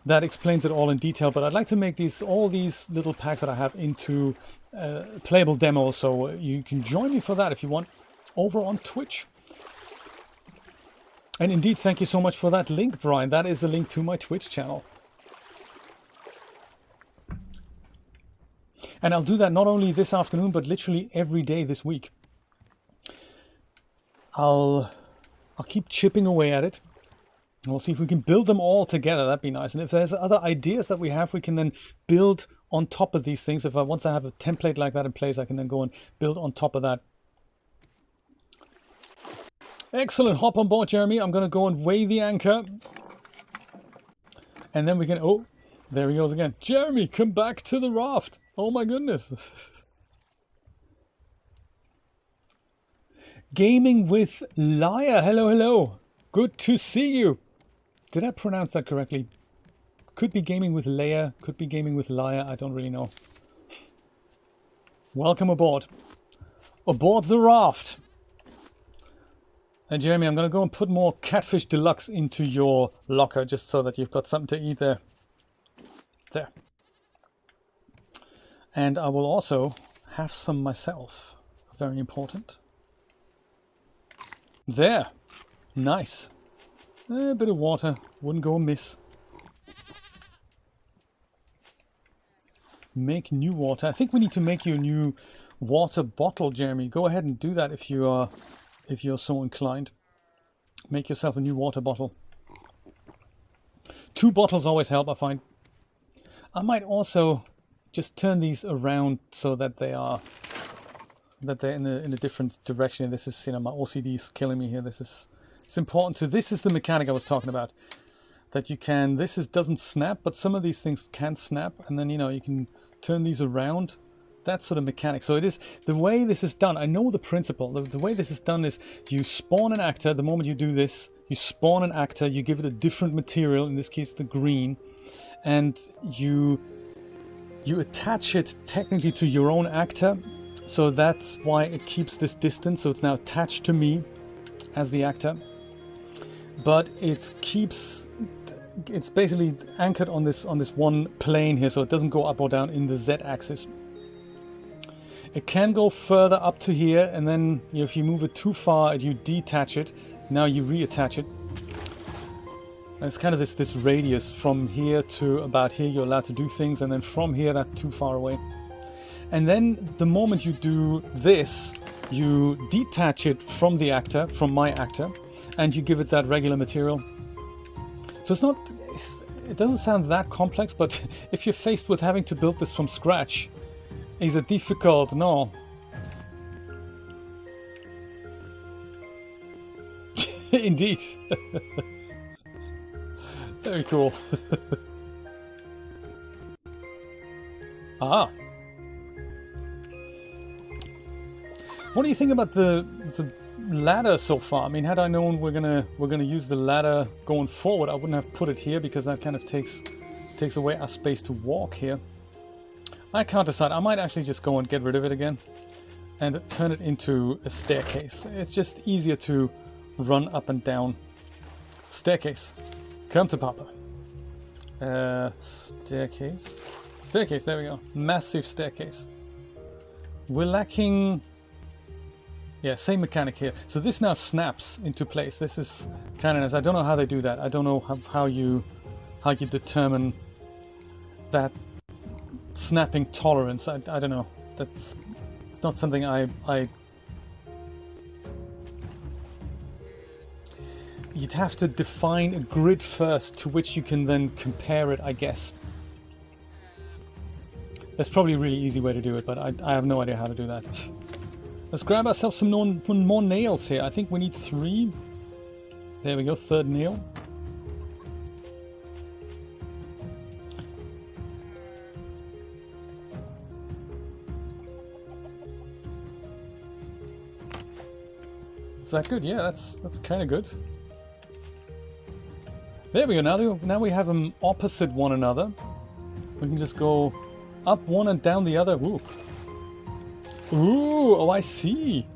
A: That explains it all in detail, but I'd like to make all these little packs that I have into playable demos, so you can join me for that if you want over on Twitch. And indeed, thank you so much for that link, Brian. That is the link to my Twitch channel. And I'll do that not only this afternoon, but literally every day this week. I'll keep chipping away at it. And we'll see if we can build them all together. That'd be nice. And if there's other ideas that we have, we can then build on top of these things. Once I have a template like that in place, I can then go and build on top of that. Excellent. Hop on board, Jeremy. I'm going to go and weigh the anchor. And then we can... Oh, there he goes again. Jeremy, come back to the raft. Oh my goodness. Gaming with Liar. Hello, hello. Good to see you. Did I pronounce that correctly? Could be gaming with Leia. Could be gaming with Liar. I don't really know. Welcome aboard. Aboard the raft. And Jeremy, I'm going to go and put more Catfish Deluxe into your locker just so that you've got something to eat there. There. And I will also have some myself. Very important. There. Nice. A bit of water. Wouldn't go amiss. Make new water. I think we need to make you a new water bottle, Jeremy. Go ahead and do that if you're so inclined. Make yourself a new water bottle. 2 bottles always help, I find. I might also just turn these around so that they're in a different direction. This is, my OCD is killing me here. It's important to... This is the mechanic I was talking about. that you can, doesn't snap, but some of these things can snap, and then, you know, you can turn these around. That sort of mechanic. So it is, the way this is done, I know the principle. The way this is done is you spawn an actor. The moment you do this, you spawn an actor, you give it a different material, in this case the green, and you attach it technically to your own actor. So that's why it keeps this distance. So it's now attached to me as the actor, but it's basically anchored on this one plane here, so it doesn't go up or down in the Z axis. It can go further up to here, and then if you move it too far, you detach it. Now you reattach it. And it's kind of this radius from here to about here. You're allowed to do things, and then from here, that's too far away. And then the moment you do this, you detach it from the actor, from my actor, and you give it that regular material. So it doesn't sound that complex, but if you're faced with having to build this from scratch, is it difficult? No. Indeed. Very cool. Ah. What do you think about the ladder so far? I mean, had I known we're gonna use the ladder going forward, I wouldn't have put it here, because that kind of takes away our space to walk here. I can't decide. I might actually just go and get rid of it again and turn it into a staircase. It's just easier to run up and down. Staircase. Come to Papa. Staircase. Staircase, there we go. Massive staircase. We're lacking... Yeah, same mechanic here. So this now snaps into place. This is kind of nice. I don't know how they do that. I don't know how you determine that snapping tolerance. I don't know. It's not something you'd have to define a grid first to which you can then compare it, I guess. That's probably a really easy way to do it, but I have no idea how to do that. Let's grab ourselves some more nails here. I think we need 3. There we go, 3rd nail. Is that good? Yeah, that's kind of good. There we go. Now we have them opposite one another. We can just go up one and down the other. Ooh. Ooh, oh, I see.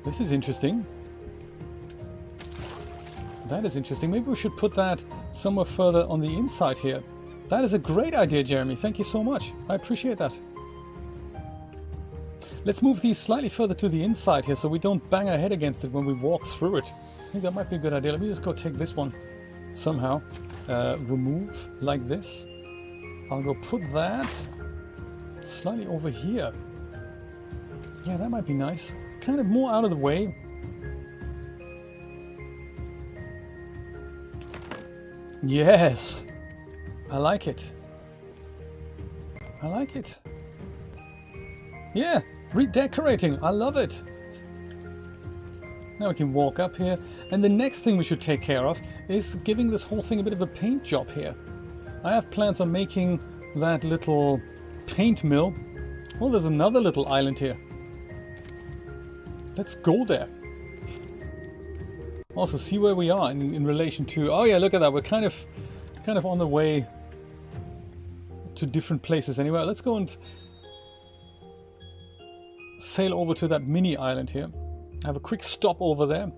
A: This is interesting. That is interesting. Maybe we should put that somewhere further on the inside here. That is a great idea, Jeremy. Thank you so much. I appreciate that. Let's move these slightly further to the inside here so we don't bang our head against it when we walk through it. I think that might be a good idea. Let me just go take this one somehow. Remove like this. I'll go put that slightly over here. Yeah, that might be nice. Kind of more out of the way. Yes! I like it. I like it. Yeah! Redecorating! I love it! Now we can walk up here. And the next thing we should take care of is giving this whole thing a bit of a paint job here. I have plans on making that little paint mill. Oh, there's another little island here. Let's go there. Also, see where we are in relation to... Oh yeah, look at that. We're kind of on the way to different places anyway. Let's go and sail over to that mini island here. Have a quick stop over there.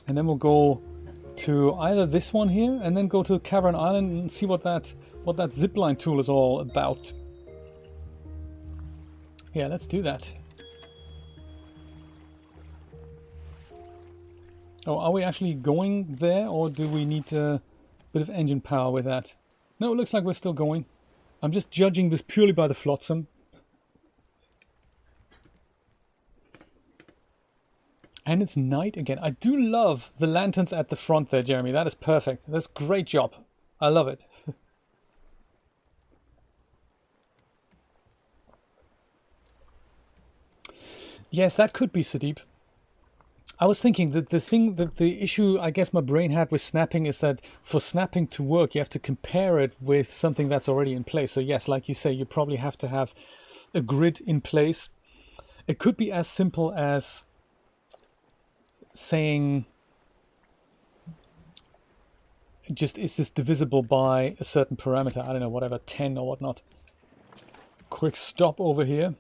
A: And then we'll go to either this one here and then go to Caravan Island and see what that Zipline Tool is all about. Yeah, let's do that. Oh, are we actually going there, or do we need a bit of engine power with that? No, it looks like we're still going. I'm just judging this purely by the flotsam. And it's night again. I do love the lanterns at the front there, Jeremy. That is perfect. That's a great job. I love it. Yes, that could be Sadeep. I was thinking that the issue I guess my brain had with snapping is that for snapping to work, you have to compare it with something that's already in place. So yes, like you say, you probably have to have a grid in place. It could be as simple as saying, just is this divisible by a certain parameter? I don't know, whatever, 10 or whatnot. Quick stop over here.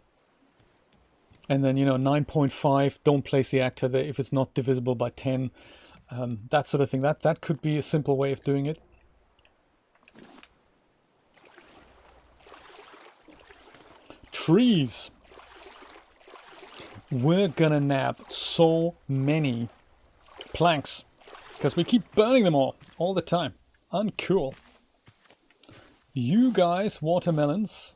A: And then, 9.5, don't place the actor there if it's not divisible by 10. That sort of thing. That could be a simple way of doing it. Trees. We're gonna nab so many planks because we keep burning them all the time. Uncool. You guys, watermelons,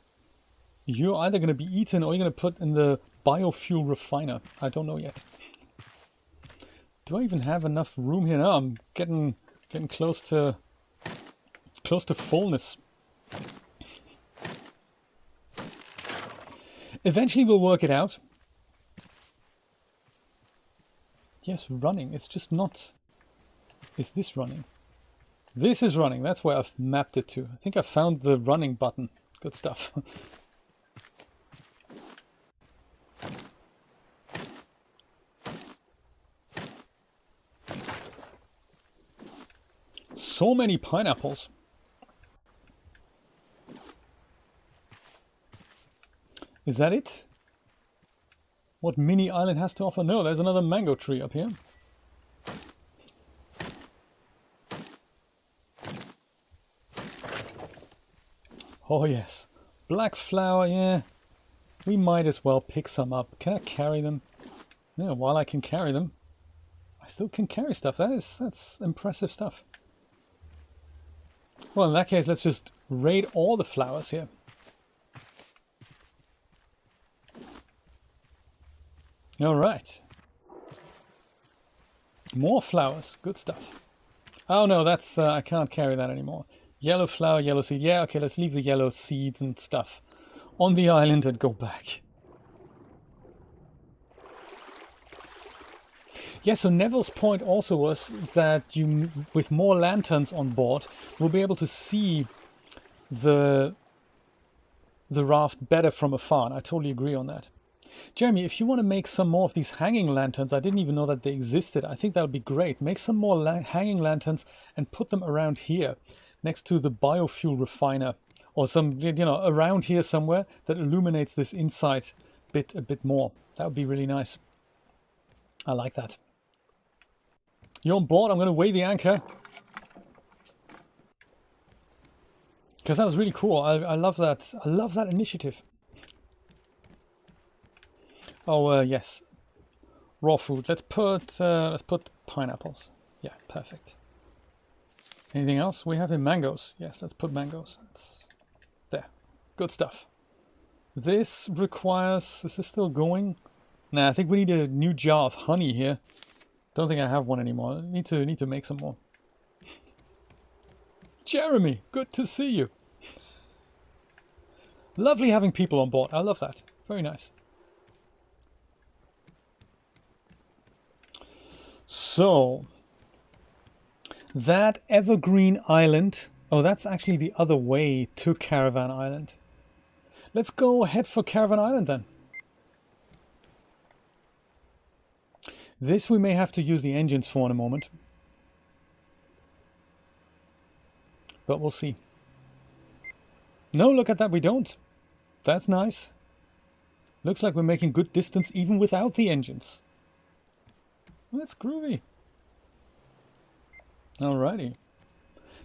A: you're either going to be eaten or you're going to put in the biofuel refiner. I don't know yet. Do I even have enough room here? No, I'm getting close to fullness. Eventually we'll work it out. Yes, running. It's just not... Is this running? This is running. That's where I've mapped it to. I think I found the running button. Good stuff. So many pineapples. Is that it? What mini island has to offer? No, there's another mango tree up here. Oh yes, black flower, yeah. We might as well pick some up. Can I carry them? Yeah, while I can carry them, I still can carry stuff. That's impressive stuff. Well, in that case, let's just raid all the flowers here. All right. More flowers. Good stuff. Oh no, that's I can't carry that anymore. Yellow flower, yellow seed. Yeah, okay, let's leave the yellow seeds and stuff on the island and go back. Yeah, so Neville's point also was that you, with more lanterns on board, will be able to see the raft better from afar. And I totally agree on that. Jeremy, if you want to make some more of these hanging lanterns, I didn't even know that they existed. I think that would be great. Make some more hanging lanterns and put them around here, next to the biofuel refiner, or some, around here somewhere that illuminates this inside bit a bit more. That would be really nice. I like that. You're on board. I'm going to weigh the anchor. Because that was really cool. I love that. I love that initiative. Oh, yes. Raw food. Let's put pineapples. Yeah, perfect. Anything else we have in mangoes? Yes, let's put mangoes. There. Good stuff. This requires... Is this still going? Nah, I think we need a new jar of honey here. Don't think I have one anymore. I need to make some more. Jeremy, good to see you. Lovely having people on board. I love that. Very nice. So, that evergreen island. Oh, that's actually the other way to Caravan Island. Let's go head for Caravan Island then. This we may have to use the engines for in a moment. But we'll see. No, look at that, we don't. That's nice. Looks like we're making good distance even without the engines. That's groovy. Alrighty.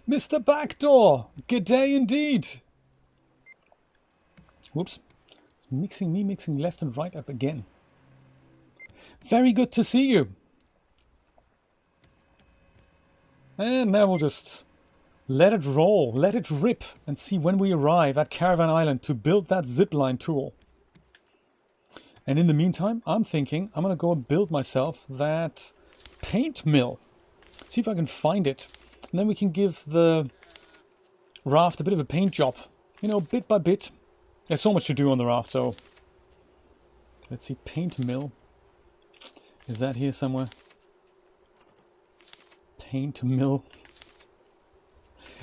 A: Mr. Backdoor! G'day indeed! Whoops. It's mixing left and right up again. Very good to see you. And now we'll just let it roll, let it rip, and see when we arrive at Caravan Island to build that zipline tool. And in the meantime, I'm thinking I'm going to go and build myself that paint mill. See if I can find it. And then we can give the raft a bit of a paint job. Bit by bit. There's so much to do on the raft, so... Let's see, paint mill. Is that here somewhere? Paint mill.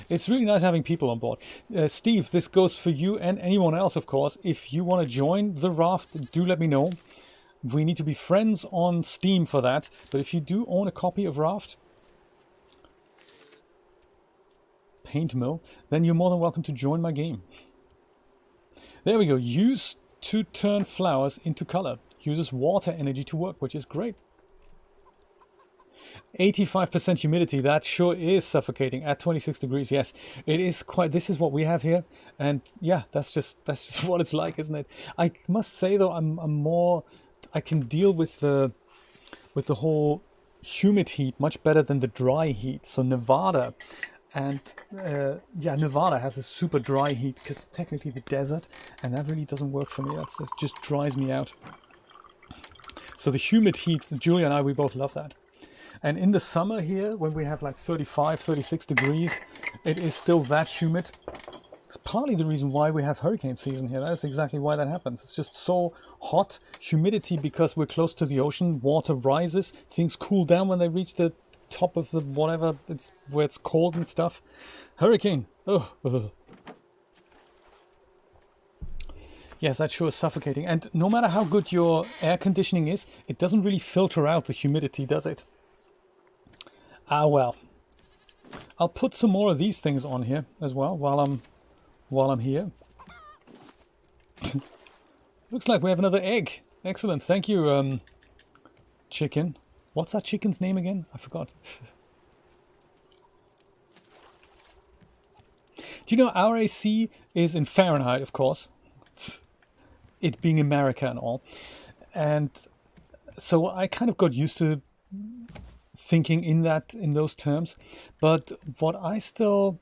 A: It's really nice having people on board. Steve, this goes for you and anyone else, of course. If you want to join the raft, do let me know. We need to be friends on Steam for that. But if you do own a copy of Raft Paint Mill, then you're more than welcome to join my game. There we go. Use to turn flowers into color. Uses water energy to work, which is great. 85% humidity, that sure is suffocating at 26 degrees. Yes, it is quite. This is what we have here, and yeah, that's just what it's like, isn't it? I must say though, I'm more. I can deal with the whole humid heat much better than the dry heat. So Nevada, and yeah, Nevada has a super dry heat because technically the desert, and that really doesn't work for me. That just dries me out. So the humid heat, Julia and I, we both love that. And in the summer here, when we have like 35, 36 degrees, it is still that humid. It's partly the reason why we have hurricane season here. That's exactly why that happens. It's just so hot. Humidity, because we're close to the ocean, water rises. Things cool down when they reach the top of the whatever, it's where it's cold and stuff. Hurricane. Oh. Yes, that sure is suffocating. And no matter how good your air conditioning is, it doesn't really filter out the humidity, does it? Ah, well. I'll put some more of these things on here as well while I'm here. Looks like we have another egg. Excellent. Thank you, chicken. What's that chicken's name again? I forgot. Do you know our AC is in Fahrenheit, of course. It being America and all. And so I kind of got used to thinking in those terms. But what I still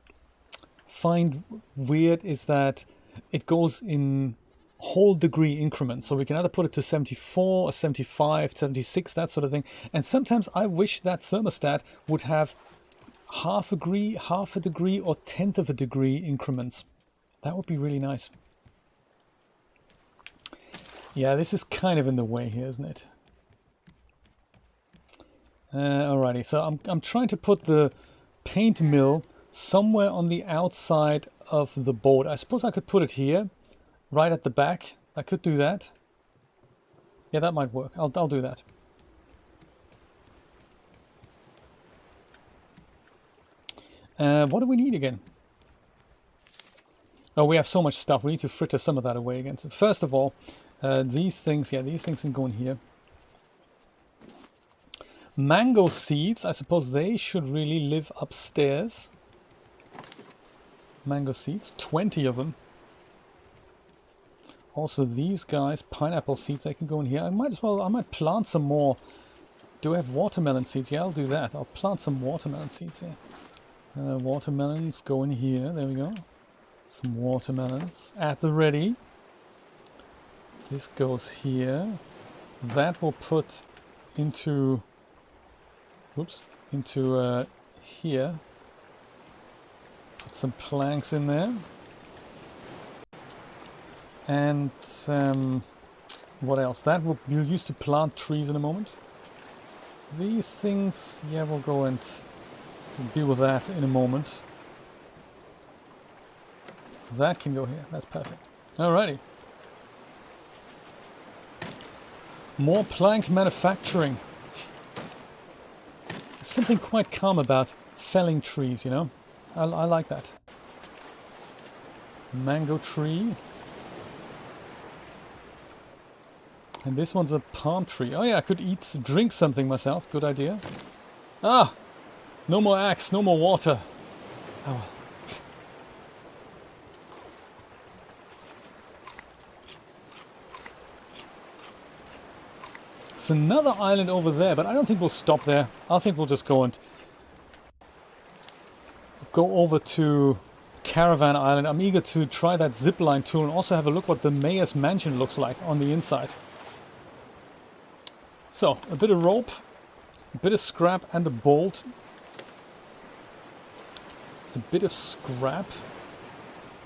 A: find weird is that it goes in whole degree increments. So we can either put it to 74 or 75, 76, that sort of thing. And sometimes I wish that thermostat would have half a degree or tenth of a degree increments. That would be really nice. Yeah, this is kind of in the way here, isn't it? Alrighty, so I'm trying to put the paint mill somewhere on the outside of the boat. I suppose I could put it here, right at the back. I could do that. Yeah, that might work. I'll do that. What do we need again? Oh, we have so much stuff. We need to fritter some of that away again. So first of all, these things can go in here. Mango seeds, I suppose they should really live upstairs. Mango seeds, 20 of them. Also these guys, pineapple seeds, they can go in here. I might plant some more. Do I have watermelon seeds? Yeah, I'll do that. I'll plant some watermelon seeds here. Watermelons go in here, there we go. Some watermelons at the ready. This goes here. That will put into here. Put some planks in there. And what else? That will be used to plant trees in a moment. These things, yeah, we'll go and deal with that in a moment. That can go here. That's perfect. Alrighty. More plank manufacturing. There's something quite calm about felling trees, you know. I like that. Mango tree. And this one's a palm tree. Oh yeah, I could drink something myself. Good idea. Ah! No more axe, no more water. Oh. It's another island over there, but I don't think we'll stop there. I think we'll just go over to Caravan Island. I'm eager to try that Zipline Tool and also have a look what the mayor's mansion looks like on the inside. So, a bit of rope, a bit of scrap and a bolt. A bit of scrap.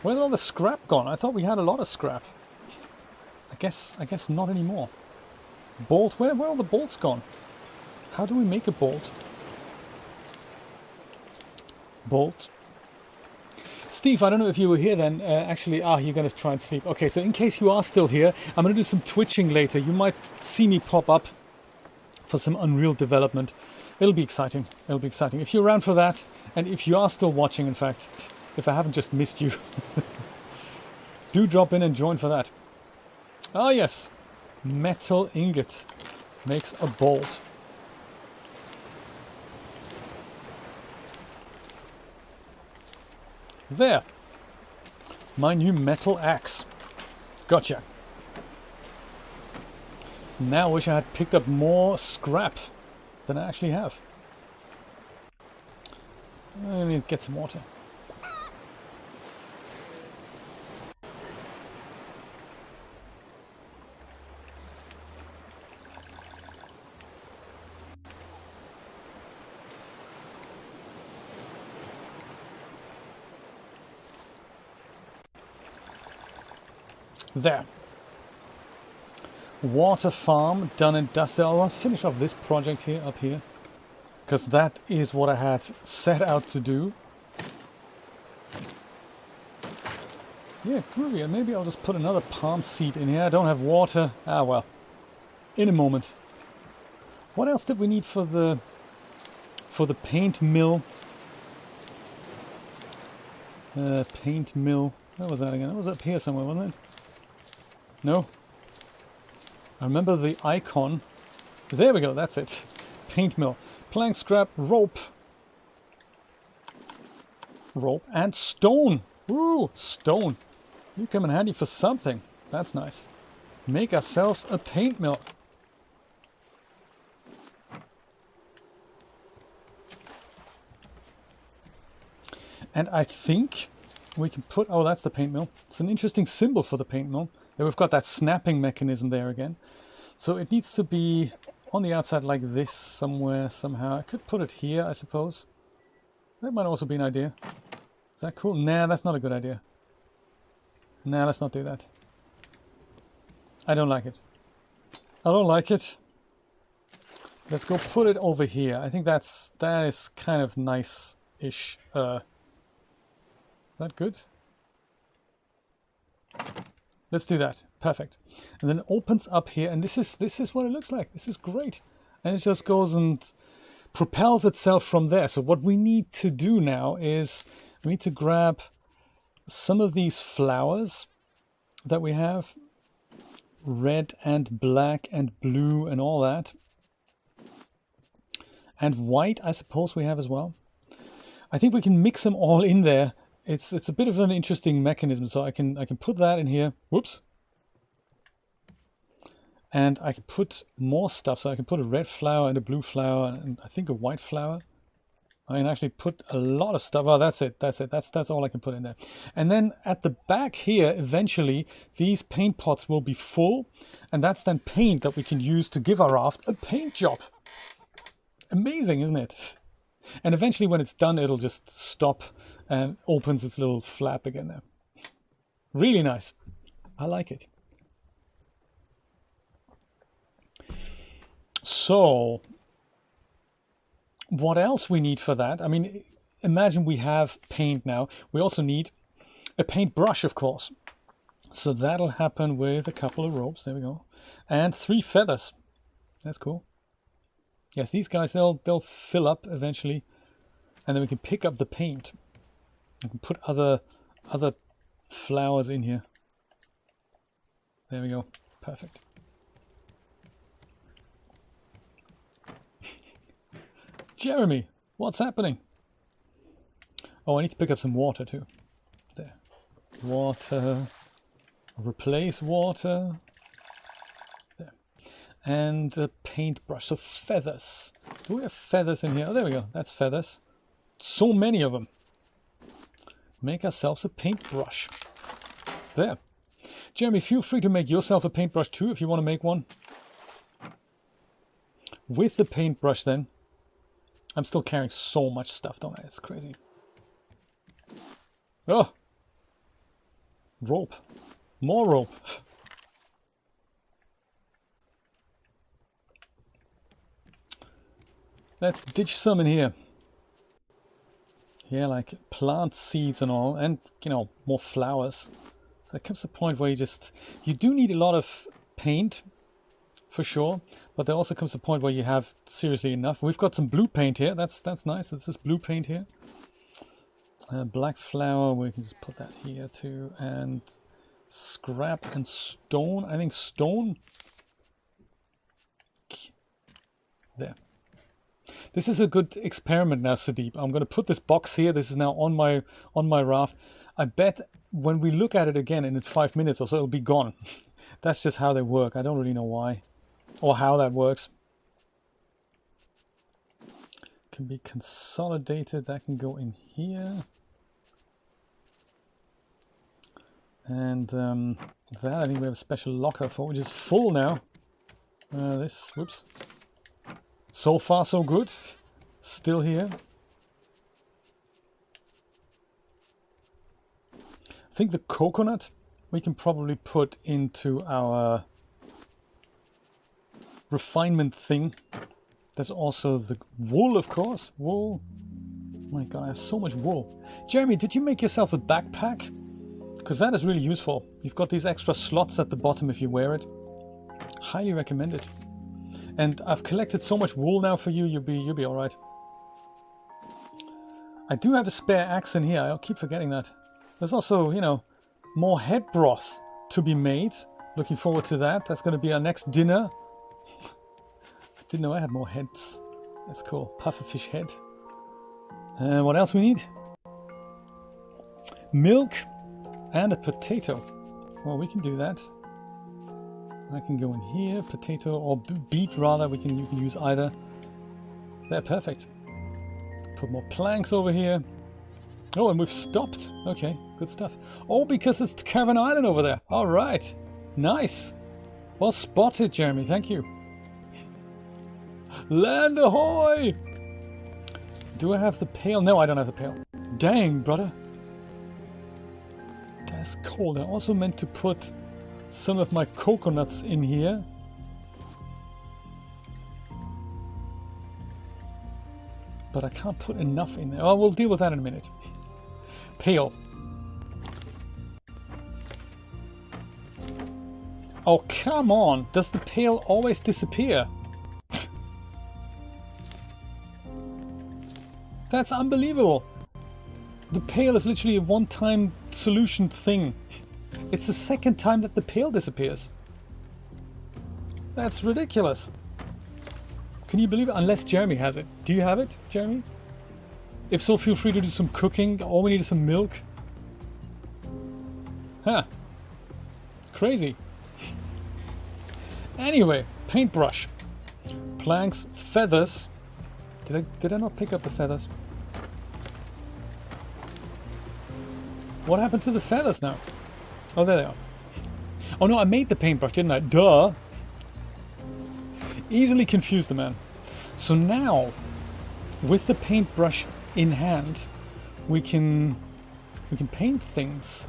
A: Where's all the scrap gone? I thought we had a lot of scrap. I guess not anymore. Bolt, where are all the bolts gone? How do we make a bolt? bolt. Steve, I don't know if you were here then. Actually, you're going to try and sleep. Okay, so in case you are still here, I'm going to do some twitching later. You might see me pop up for some Unreal development. It'll be exciting. It'll be exciting. If you're around for that, and if you are still watching, in fact, if I haven't just missed you, do drop in and join for that. Ah, yes. Metal ingot makes a bolt. There. My new metal axe. Gotcha. Now I wish I had picked up more scrap than I actually have. I need to get some water. There. Water farm done and dusted. I'll finish off this project here, up here, because that is what I had set out to do. Yeah, groovy. And maybe I'll just put another palm seed in here. I don't have water. Ah, well. In a moment. What else did we need for the paint mill? Paint mill. Where was that again? That was up here somewhere, wasn't it? No? I remember the icon. There we go, that's it. Paint mill. Plank scrap, rope. Rope and stone. Ooh, stone. You come in handy for something. That's nice. Make ourselves a paint mill. And I think we can put... Oh, that's the paint mill. It's an interesting symbol for the paint mill. There we've got that snapping mechanism there again. So it needs to be on the outside like this somewhere, somehow. I could put it here, I suppose. That might also be an idea. Is that cool? Nah, that's not a good idea. Nah, let's not do that. I don't like it. I don't like it. Let's go put it over here. I think that is kind of nice-ish. Is that good? Let's do that. Perfect. And then it opens up here, and this is what it looks like. This is great. And it just goes and propels itself from there. So what we need to do now is we need to grab some of these flowers that we have. Red and black and blue and all that. And white, I suppose we have as well. I think we can mix them all in there. It's a bit of an interesting mechanism, so I can put that in here. Whoops. And I can put more stuff, so I can put a red flower and a blue flower and I think a white flower. I can actually put a lot of stuff. Oh, that's it. That's all I can put in there. And then at the back here, eventually, these paint pots will be full, and that's then paint that we can use to give our raft a paint job. Amazing, isn't it? And eventually, when it's done, it'll just stop and opens its little flap again there. Really nice. I like it. So, what else we need for that? I mean, imagine we have paint now. We also need a paintbrush, of course. So that'll happen with a couple of ropes. There we go. And 3 feathers. That's cool. Yes, these guys, they'll fill up eventually. And then we can pick up the paint. I can put other flowers in here. There we go. Perfect. Jeremy, what's happening? Oh, I need to pick up some water too. There. Water. Replace water. There. And a paintbrush. So feathers. Do we have feathers in here? Oh, there we go. That's feathers. So many of them. Make ourselves a paintbrush. There. Jeremy, feel free to make yourself a paintbrush too if you want to make one. With the paintbrush then. I'm still carrying so much stuff, don't I? It's crazy. Oh! Rope. More rope. Let's ditch some in here. Yeah, like plant seeds and all, and, you know, more flowers. So there comes a point where you do need a lot of paint, for sure, but there also comes a point where you have seriously enough. We've got some blue paint here, that's nice. This is blue paint here. Black flower, we can just put that here too, and scrap and stone. I think stone. There. This is a good experiment now, Sadeep. I'm going to put this box here. This is now on my raft. I bet when we look at it again in 5 minutes or so, it'll be gone. That's just how they work. I don't really know why or how that works. Can be consolidated. That can go in here. And that I think we have a special locker for, which is full now. Whoops. So far so good. Still here. I think the coconut we can probably put into our refinement thing. There's also the wool, of course. Wool. Oh my god, I have so much wool. Jeremy, did you make yourself a backpack? Because that is really useful. You've got these extra slots at the bottom if you wear it. Highly recommend it. And I've collected so much wool now for you, you'll be alright. I do have a spare axe in here, I'll keep forgetting that. There's also, you know, more head broth to be made. Looking forward to that. That's going to be our next dinner. I didn't know I had more heads. That's cool. Pufferfish head. And what else we need? Milk and a potato. Well, we can do that. I can go in here, potato or beet rather. You can use either. They're perfect. Put more planks over here. Oh, and we've stopped. Okay, good stuff. Oh, because it's Caravan Island over there. All right, nice. Well spotted, Jeremy. Thank you. Land ahoy! Do I have the pail? No, I don't have the pail. Dang, brother. That's cold. I also meant to put some of my coconuts in here. But I can't put enough in there. Oh, we'll deal with that in a minute. Pail. Oh, come on. Does the pail always disappear? That's unbelievable. The pail is literally a one-time solution thing. It's the second time that the pail disappears. That's ridiculous. Can you believe it? Unless Jeremy has it. Do you have it, Jeremy? If so, feel free to do some cooking. All we need is some milk. Huh. Crazy. Anyway, paintbrush. Planks, feathers. Did I not pick up the feathers? What happened to the feathers now? Oh, there they are. Oh no, I made the paintbrush, didn't I? Duh! Easily confused the man. So now, with the paintbrush in hand, we can paint things.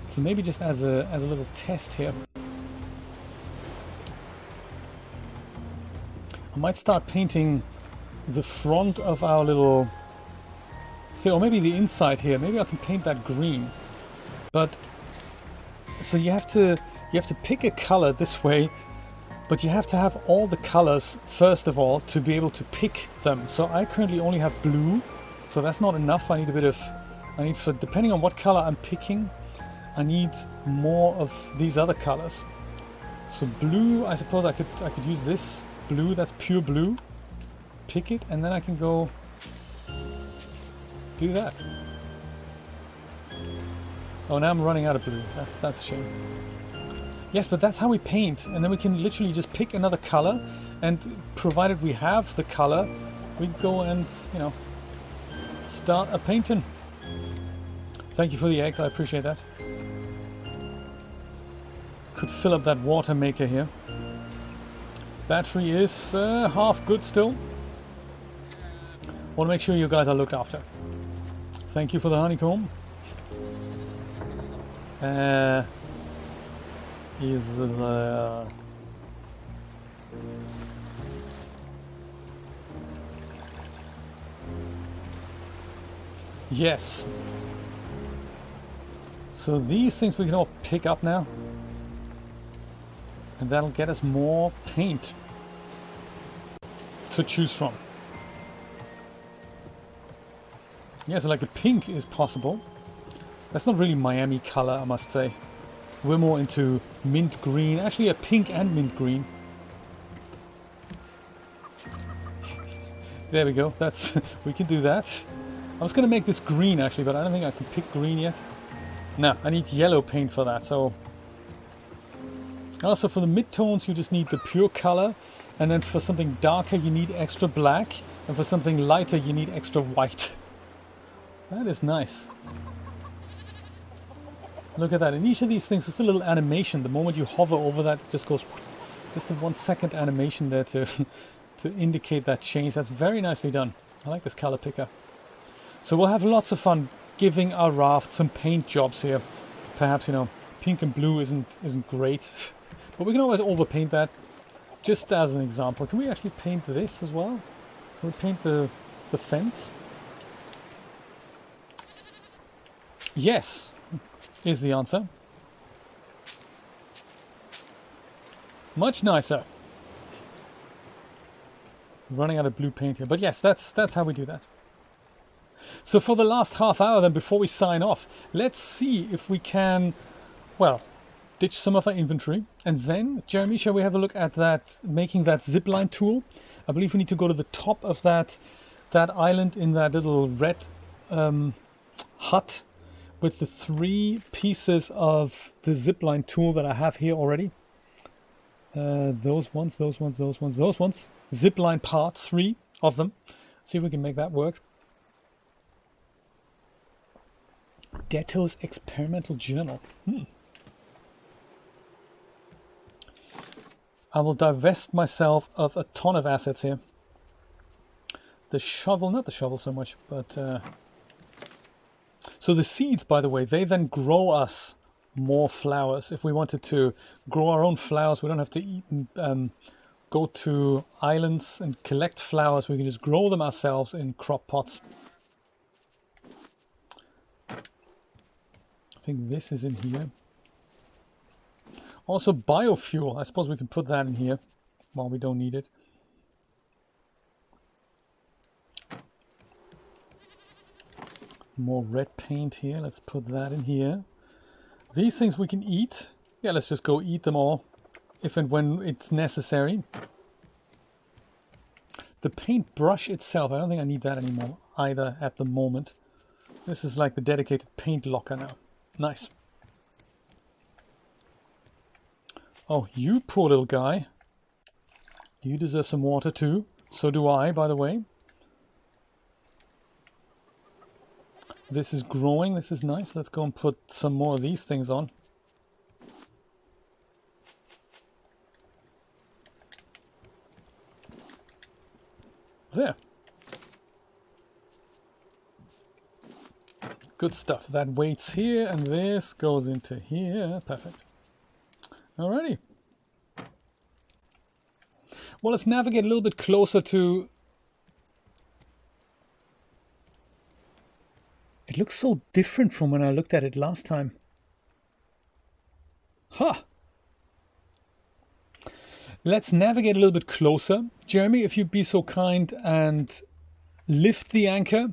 A: So maybe just as a little test here, I might start painting the front of our little thing, or maybe the inside here. Maybe I can paint that green. But so you have to pick a color this way, but you have to have all the colors first of all to be able to pick them. So I currently only have blue, so that's not enough. I need for depending on what color I'm picking, I need more of these other colors. So blue, I suppose I could use this blue. That's pure blue. Pick it, and then I can go do that. Oh, now I'm running out of blue. That's a shame. Yes, but that's how we paint, and then we can literally just pick another color, and provided we have the color, we go and, you know, start a painting. Thank you for the eggs, I appreciate that. Could fill up that water maker here. Battery is half good still. Want to make sure you guys are looked after. Thank you for the honeycomb. Is the Yes. So these things we can all pick up now. And that'll get us more paint to choose from. Yeah, so like a pink is possible. That's not really Miami color, I must say. We're more into mint green. Actually, a pink and mint green. There we go. That's we can do that. I was going to make this green actually, but I don't think I can pick green yet. No, I need yellow paint for that. So also for the mid-tones, you just need the pure color. And then for something darker, you need extra black. And for something lighter, you need extra white. That is nice. Look at that. In each of these things, it's a little animation. The moment you hover over that, it just goes... Just a 1 second animation there to, to indicate that change. That's very nicely done. I like this color picker. So we'll have lots of fun giving our raft some paint jobs here. Perhaps, you know, pink and blue isn't great. But we can always overpaint that. Just as an example. Can we actually paint this as well? Can we paint the fence? Yes, is the answer. Much nicer. Running out of blue paint here. But yes, that's how we do that. So for the last half hour then, before we sign off, let's see if we can, well, ditch some of our inventory. And then, Jeremy, shall we have a look at that, making that zipline tool? I believe we need to go to the top of that island in that little red hut with the 3 pieces of the zipline tool that I have here already. Those ones. Zipline part 3 of them. See if we can make that work. Detto's experimental journal. I will divest myself of a ton of assets here. The shovel, not the shovel so much, but... So the seeds, by the way, they then grow us more flowers. If we wanted to grow our own flowers, we don't have to go to islands and collect flowers. We can just grow them ourselves in crop pots. I think this is in here. Also biofuel. I suppose we can put that in here while we don't need it. More red paint here. Let's put that in here. These things we can eat. Yeah, let's just go eat them all if and when it's necessary. The paintbrush itself, I don't think I need that anymore either at the moment. This is like the dedicated paint locker now. Nice. Oh, you poor little guy. You deserve some water too. So do I, by the way. This is growing. This is nice. Let's go and put some more of these things on. There. Good stuff. That waits here and this goes into here. Perfect. Alrighty. Well, let's navigate a little bit closer to... It looks so different from when I looked at it last time. Huh. Let's navigate a little bit closer. Jeremy, if you'd be so kind and lift the anchor.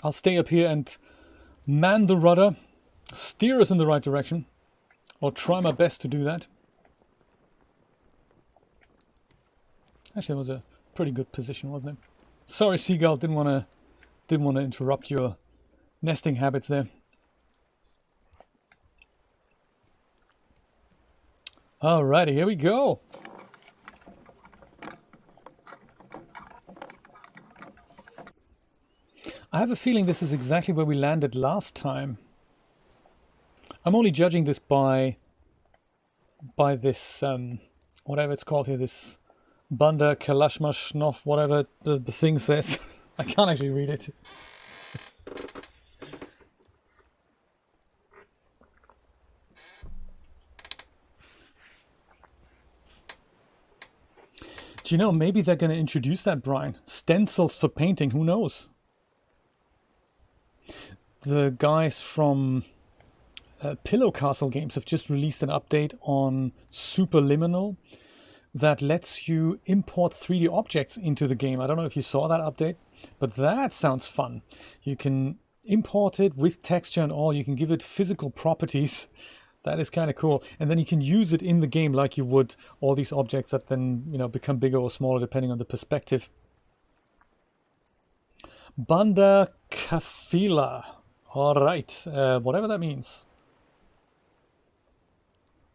A: I'll stay up here and man the rudder, steer us in the right direction, or try my best to do that. Actually, that was a pretty good position, wasn't it? Sorry, Seagull, didn't want to interrupt your nesting habits there. Alrighty, here we go. I have a feeling this is exactly where we landed last time. I'm only judging this by this whatever it's called here, this Banda Kalashmashnov, whatever the thing says. I can't actually read it. Do you know, maybe they're going to introduce that, Brian. Stencils for painting, who knows? the guys from Pillow Castle Games have just released an update on Superliminal that lets you import 3D objects into the game. I don't know if you saw that update, but that sounds fun. You can import it with texture and all. You can give it physical properties. That is kind of cool. And then you can use it in the game like you would all these objects that then, you know, become bigger or smaller depending on the perspective. Banda Kafila. All right, whatever that means.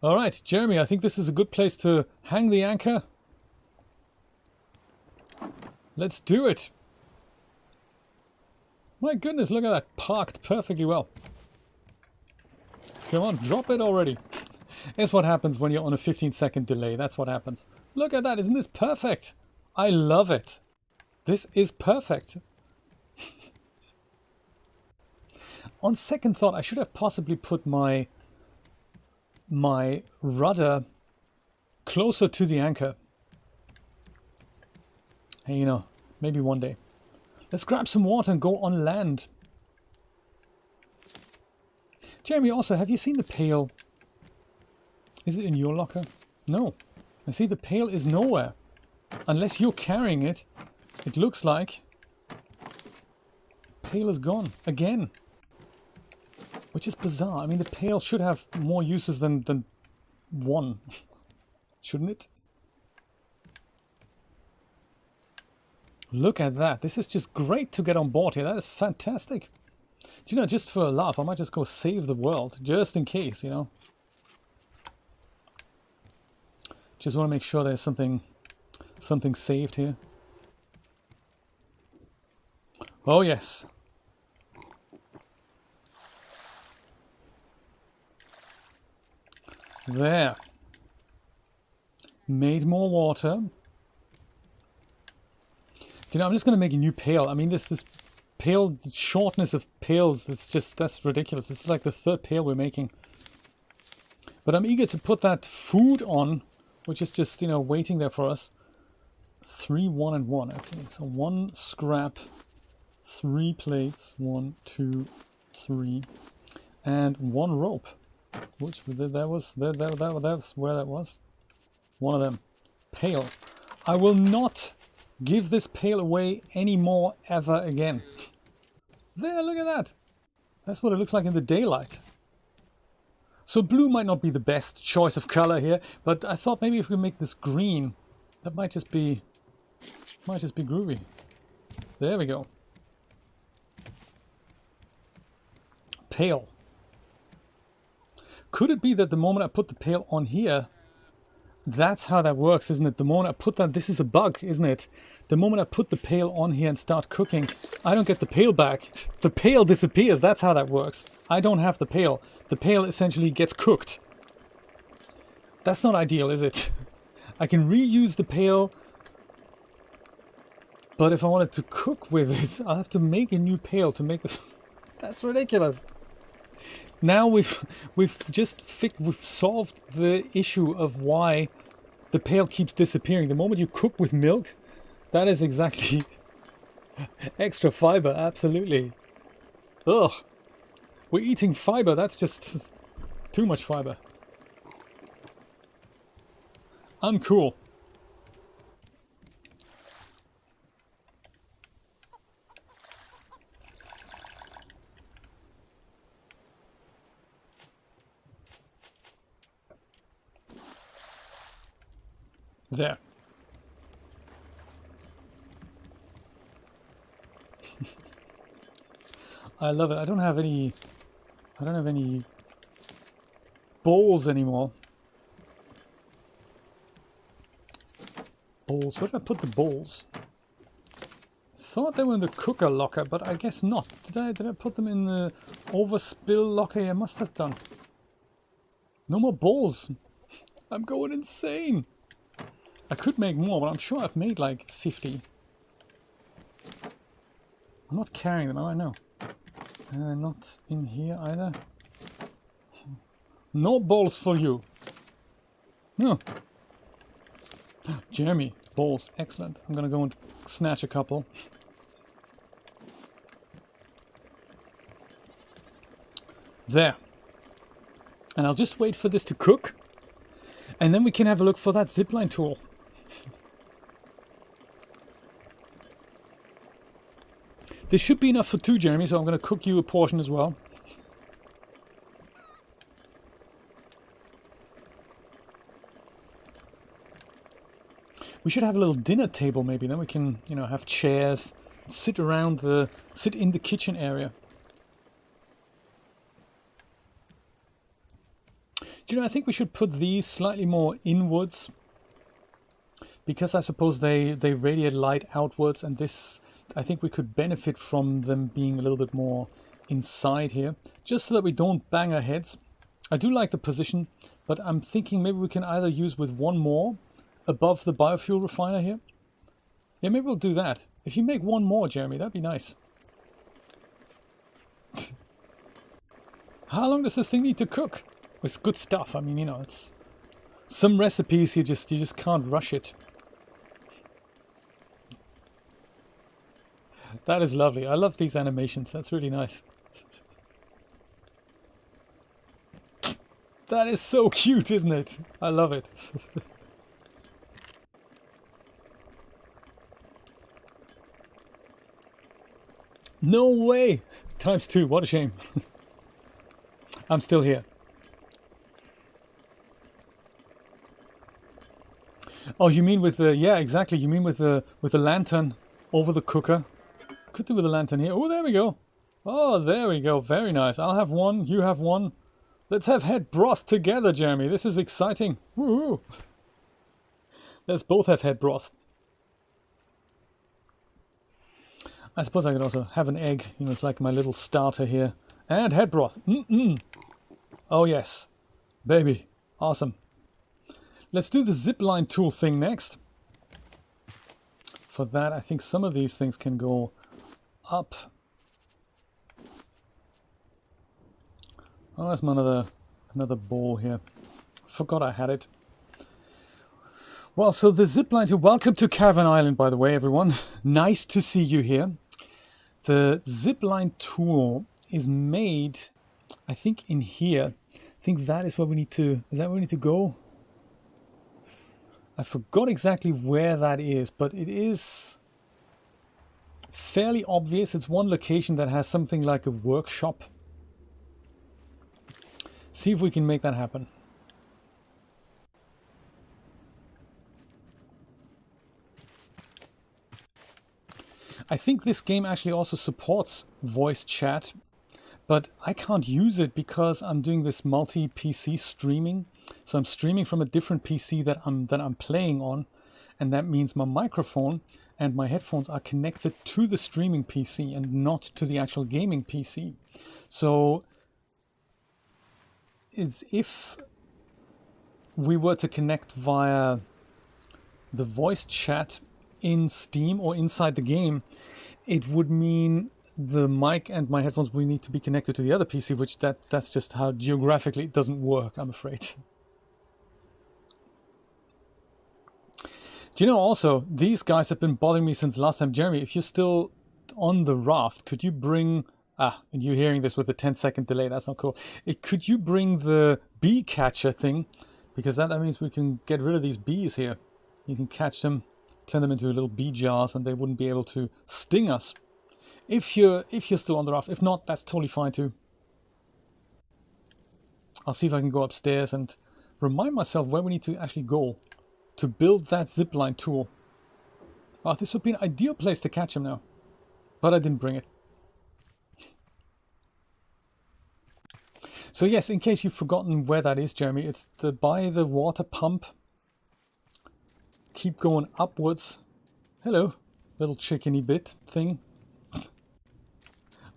A: All right, Jeremy, I think this is a good place to hang the anchor. Let's do it. My goodness, look at that. Parked perfectly well. Come on, drop it already. That's what happens when you're on a 15-second delay. That's what happens. Look at that. Isn't this perfect? I love it. This is perfect. On second thought, I should have possibly put my rudder closer to the anchor. Hey, you know, maybe one day. Let's grab some water and go on land. Jeremy, also, have you seen the pail? Is it in your locker? No. I see the pail is nowhere. Unless you're carrying it, it looks like pail is gone again. Which is bizarre. I mean, the pail should have more uses than one. Shouldn't it? Look at that. This is just great to get on board here. That is fantastic. Do you know, just for a laugh, I might just go save the world. Just in case, you know. Just want to make sure there's something saved here. Oh, yes. There. Made more water. You know, I'm just going to make a new pail. I mean, this pail, the shortness of pails, that's ridiculous. This is like the third pail we're making. But I'm eager to put that food on, which is just, you know, waiting there for us. 3, 1, and 1. Okay, so 1 scrap, 3 plates, 1, 2, 3, and 1 rope. Which that was where that was. One of them. Pail. I will not give this pail away anymore ever again. There, look at that. That's what it looks like in the daylight. So blue might not be the best choice of color here, but I thought maybe if we make this green, that might just be groovy. There we go. Pail. Could it be that the moment I put the pail on here, that's how that works, isn't it? The moment I put that, this is a bug, isn't it? The moment I put the pail on here and start cooking, I don't get the pail back. The pail disappears. That's how that works. I don't have the pail. The pail essentially gets cooked. That's not ideal, is it? I can reuse the pail, but if I wanted to cook with it, I'll have to make a new pail to make the... That's ridiculous. Now we've solved the issue of why the pail keeps disappearing. The moment you cook with milk, that is exactly extra fiber, absolutely. Ugh. We're eating fiber, that's just too much fiber. I'm cool. There. I love it. I don't have any bowls anymore. Bowls. Where did I put the bowls? Thought they were in the cooker locker, but I guess not. Did I put them in the overspill locker? I must have done. No more bowls. I'm going insane. I could make more, but I'm sure I've made like 50. I'm not carrying them, am I? No. Not in here either. No bowls for you. No. Jeremy, bowls. Excellent. I'm gonna go and snatch a couple. There. And I'll just wait for this to cook. And then we can have a look for that zipline tool. This should be enough for two, Jeremy, so I'm going to cook you a portion as well. We should have a little dinner table maybe, then we can, you know, have chairs, sit in the kitchen area. Do you know, I think we should put these slightly more inwards, because I suppose they radiate light outwards, and this, I think we could benefit from them being a little bit more inside here, just so that we don't bang our heads. I do like the position, but I'm thinking maybe we can either use with one more above the biofuel refiner here. Yeah, maybe we'll do that. If you make one more, Jeremy, that'd be nice. How long does this thing need to cook? It's good stuff. I mean, you know, it's some recipes you just can't rush it. That is lovely. I love these animations. That's really nice. That is so cute, isn't it? I love it. No way! ×2, what a shame. I'm still here. Oh, you mean with the, yeah, exactly. You mean with the lantern over the cooker. Could do with a lantern here. Oh, there we go. Oh, there we go. Very nice. I'll have one. You have one. Let's have head broth together, Jeremy. This is exciting. Woo-hoo. Let's both have head broth. I suppose I could also have an egg. You know, it's like my little starter here. And head broth. Oh, yes. Baby. Awesome. Let's do the zipline tool thing next. For that, I think some of these things can go up. Oh, that's another ball here. Forgot I had it. Well, so the zipline tool. Welcome to Caravan Island, by the way, everyone. Nice to see you here. The zipline tool is made, I think, in here. I think that is where we need to. Is that where we need to go? I forgot exactly where that is, but it is fairly obvious. It's one location that has something like a workshop. See if we can make that happen. I think this game actually also supports voice chat, but I can't use it because I'm doing this multi-PC streaming. So I'm streaming from a different PC that I'm playing on, and that means my microphone and my headphones are connected to the streaming PC and not to the actual gaming PC. So it's if we were to connect via the voice chat in Steam or inside the game, it would mean the mic and my headphones will need to be connected to the other PC, which that's just how geographically it doesn't work, I'm afraid. Do you know also, these guys have been bothering me since last time. Jeremy, if you're still on the raft, could you bring... and you're hearing this with a 10-second delay, that's not cool. Could you bring the bee catcher thing? Because that means we can get rid of these bees here. You can catch them, turn them into little bee jars, and they wouldn't be able to sting us. If you're still on the raft. If not, that's totally fine too. I'll see if I can go upstairs and remind myself where we need to actually go to build that zipline tool. Oh, this would be an ideal place to catch him now. But I didn't bring it. So yes, in case you've forgotten where that is, Jeremy, it's by the water pump. Keep going upwards. Hello, little chickeny bit thing.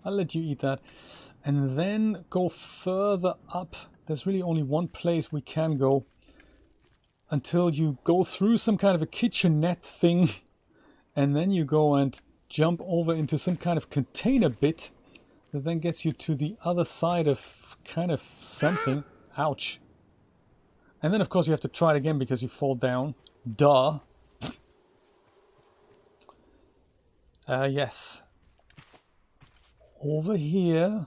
A: I'll let you eat that. And then go further up. There's really only one place we can go until you go through some kind of a kitchenette thing. And then you go and jump over into some kind of container bit that then gets you to the other side of kind of something. Ouch. And then of course you have to try it again because you fall down. Duh. Yes. Over here.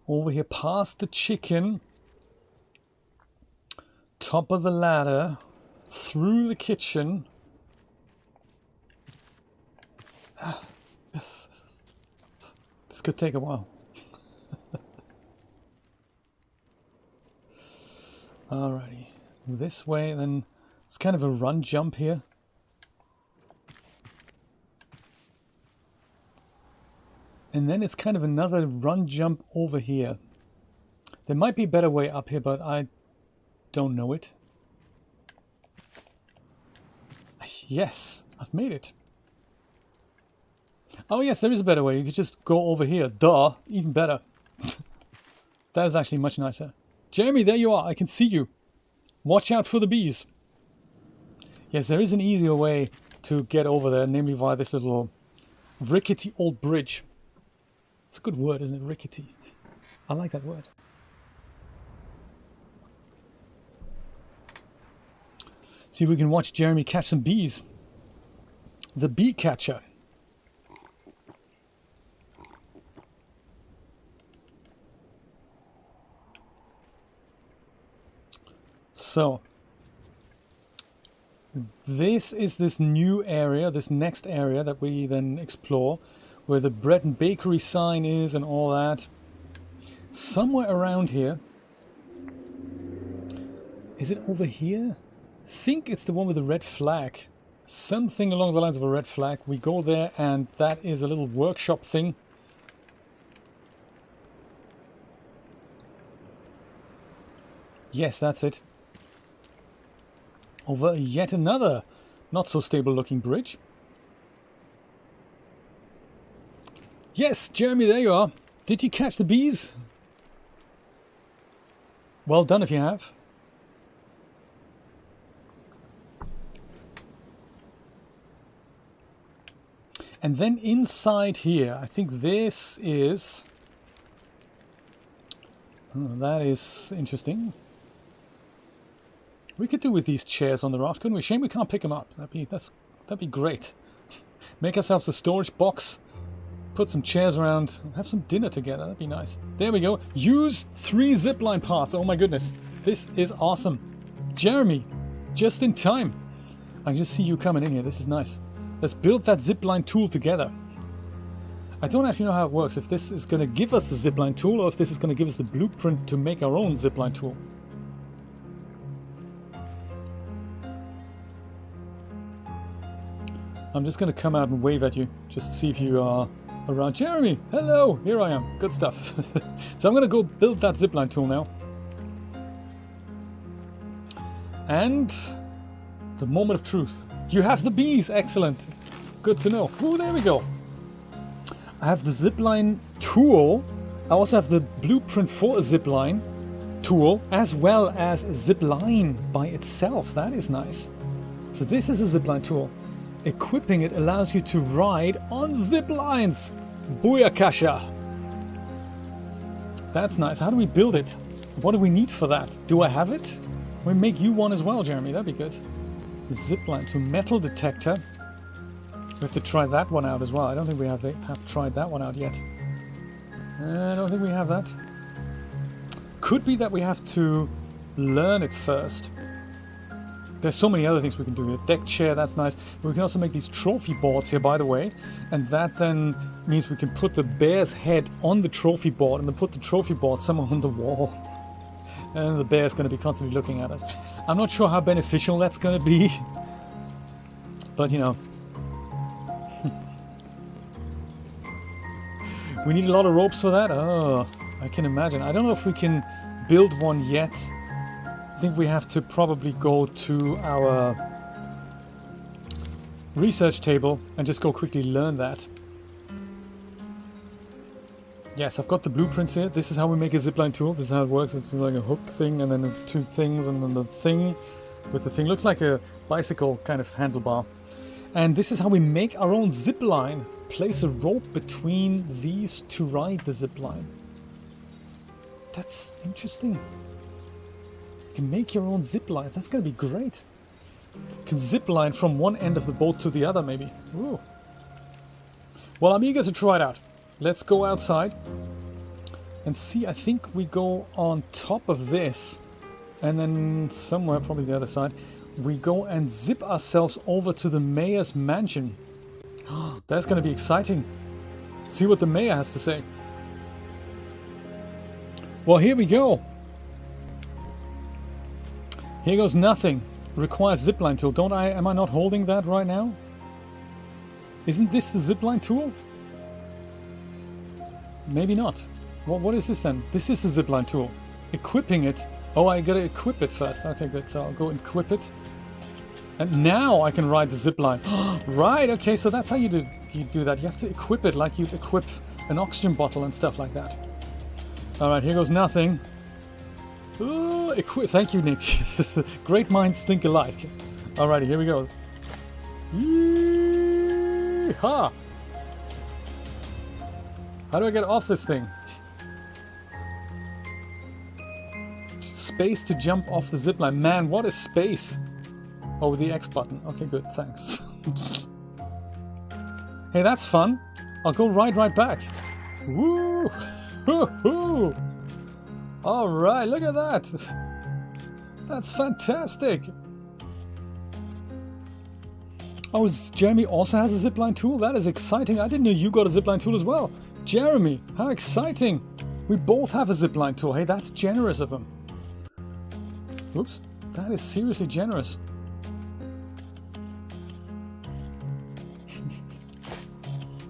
A: Over here past the chicken. Top of the ladder. Through the kitchen. Yes. This could take a while. Alrighty. This way, then it's kind of a run jump here. And then it's kind of another run jump over here. There might be a better way up here, but I don't know it. Yes, I've made it. Oh yes, there is a better way. You could just go over here. Duh, even better. That is actually much nicer. Jeremy, there you are. I can see you. Watch out for the bees. Yes, there is an easier way to get over there, namely via this little rickety old bridge. It's a good word, isn't it? Rickety. I like that word. See if we can watch Jeremy catch some bees. The bee catcher. So, this is this new area, this next area that we then explore, where the bread and bakery sign is and all that. Somewhere around here. Is it over here? I think it's the one with the red flag. Something along the lines of a red flag. We go there and that is a little workshop thing. Yes, that's it. Over yet another not so stable looking bridge. Yes, Jeremy, there you are. Did you catch the bees? Well done if you have. And then inside here, I think this is... Oh, that is interesting. We could do with these chairs on the raft, couldn't we? Shame we can't pick them up. That'd be great. Make ourselves a storage box. Put some chairs around. Have some dinner together. That'd be nice. There we go. Use 3 zipline parts. Oh my goodness. This is awesome. Jeremy, just in time. I can just see you coming in here. This is nice. Let's build that zipline tool together. I don't actually know how it works. If this is going to give us the zipline tool or if this is going to give us the blueprint to make our own zipline tool. I'm just going to come out and wave at you, just to see if you are around. Jeremy, hello, here I am. Good stuff. So I'm going to go build that zipline tool now. And the moment of truth. You have the bees, excellent. Good to know. Oh, there we go. I have the zipline tool. I also have the blueprint for a zipline tool, as well as a zipline by itself. That is nice. So this is a zipline tool. Equipping it allows you to ride on zip lines. Booyakasha. That's nice. How do we build it? What do we need for that? Do I have it? We make you one as well, Jeremy. That'd be good. Zipline to metal detector. We have to try that one out as well. I don't think we have tried that one out yet. I don't think we have that. Could be that we have to learn it first. There's so many other things we can do. A deck chair, that's nice. But we can also make these trophy boards here, by the way. And that then means we can put the bear's head on the trophy board and then put the trophy board somewhere on the wall. And the bear's going to be constantly looking at us. I'm not sure how beneficial that's going to be. But, you know. We need a lot of ropes for that? Oh, I can imagine. I don't know if we can build one yet. I think we have to probably go to our research table and just go quickly learn that. Yes, I've got the blueprints here. This is how we make a zipline tool. This is how it works. It's like a hook thing and then the 2 things and then the thing with the thing. Looks like a bicycle kind of handlebar. And this is how we make our own zipline. Place a rope between these to ride the zipline. That's interesting. You can make your own zip lines. That's going to be great. You can zip line from one end of the boat to the other, maybe. Ooh. Well, I'm eager to try it out. Let's go outside. And see, I think we go on top of this, and then somewhere, probably the other side, we go and zip ourselves over to the mayor's mansion. That's going to be exciting. See what the mayor has to say. Well, here we go. Here goes nothing. Requires zipline tool. Am I not holding that right now? Isn't this the zipline tool? Maybe not. What is this then? This is the zipline tool. Equipping it. Oh, I gotta equip it first. Okay, good. So I'll go equip it. And now I can ride the zipline. Right, okay, so that's how you do that. You have to equip it like you'd equip an oxygen bottle and stuff like that. Alright, here goes nothing. Thank you, Nick. Great minds think alike. Alrighty, here we go. Yeehaw! How do I get off this thing? Space to jump off the zipline. Man, what is space? Oh, the X button. Okay, good, thanks. Hey, that's fun. I'll go right back. Woo! Woo-hoo! Alright, look at that. That's fantastic. Oh, Jeremy also has a zipline tool? That is exciting. I didn't know you got a zipline tool as well. Jeremy, how exciting. We both have a zipline tool. Hey, that's generous of him. Oops, that is seriously generous.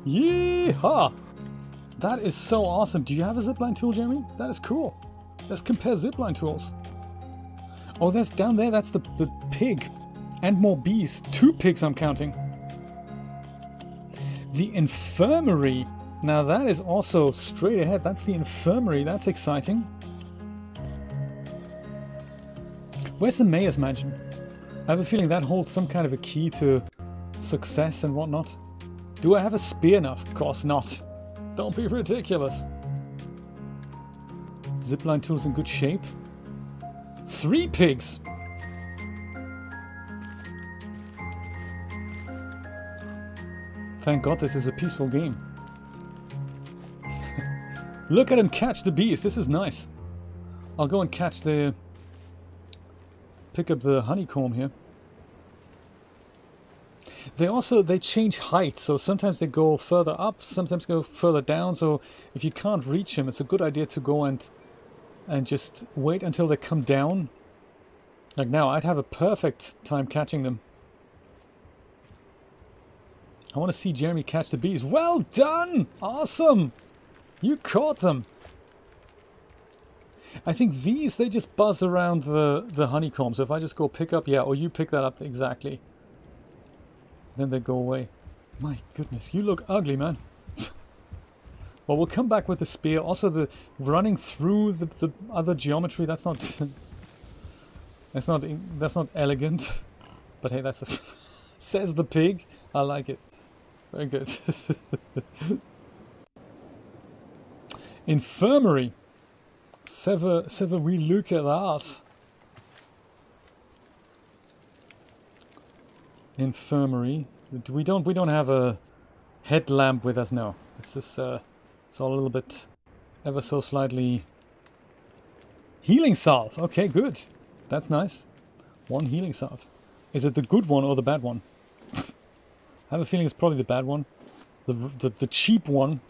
A: Yeehaw! That is so awesome. Do you have a zipline tool, Jeremy? That is cool. Let's compare zipline tools. Oh, that's down there. That's the pig. And more bees. 2 pigs I'm counting. The infirmary. Now that is also straight ahead. That's the infirmary. That's exciting. Where's the mayor's mansion? I have a feeling that holds some kind of a key to success and whatnot. Do I have a spear now? Of course not. Don't be ridiculous. Zipline tool's in good shape. 3 pigs! Thank God this is a peaceful game. Look at him catch the bees. This is nice. I'll go and catch the... pick up the honeycomb here. They change height, so sometimes they go further up, sometimes go further down, so if you can't reach them, it's a good idea to go and just wait until they come down. Like now, I'd have a perfect time catching them. I want to see Jeremy catch the bees. Well done! Awesome! You caught them! I think these, they just buzz around the honeycomb, so if I just go pick up, yeah, or you pick that up, exactly. Then they go away. My goodness, you look ugly, man. Well, we'll come back with the spear. Also, the running through the other geometry, that's not... that's not elegant. But hey, that's a... says the pig. I like it. Very good. Infirmary. Ça va we look at that. Infirmary. We don't have a headlamp with us now. It's just it's all a little bit ever so slightly healing salve. Okay, good. That's nice. 1 healing salve. Is it the good one or the bad one? I have a feeling it's probably the bad one. The cheap one.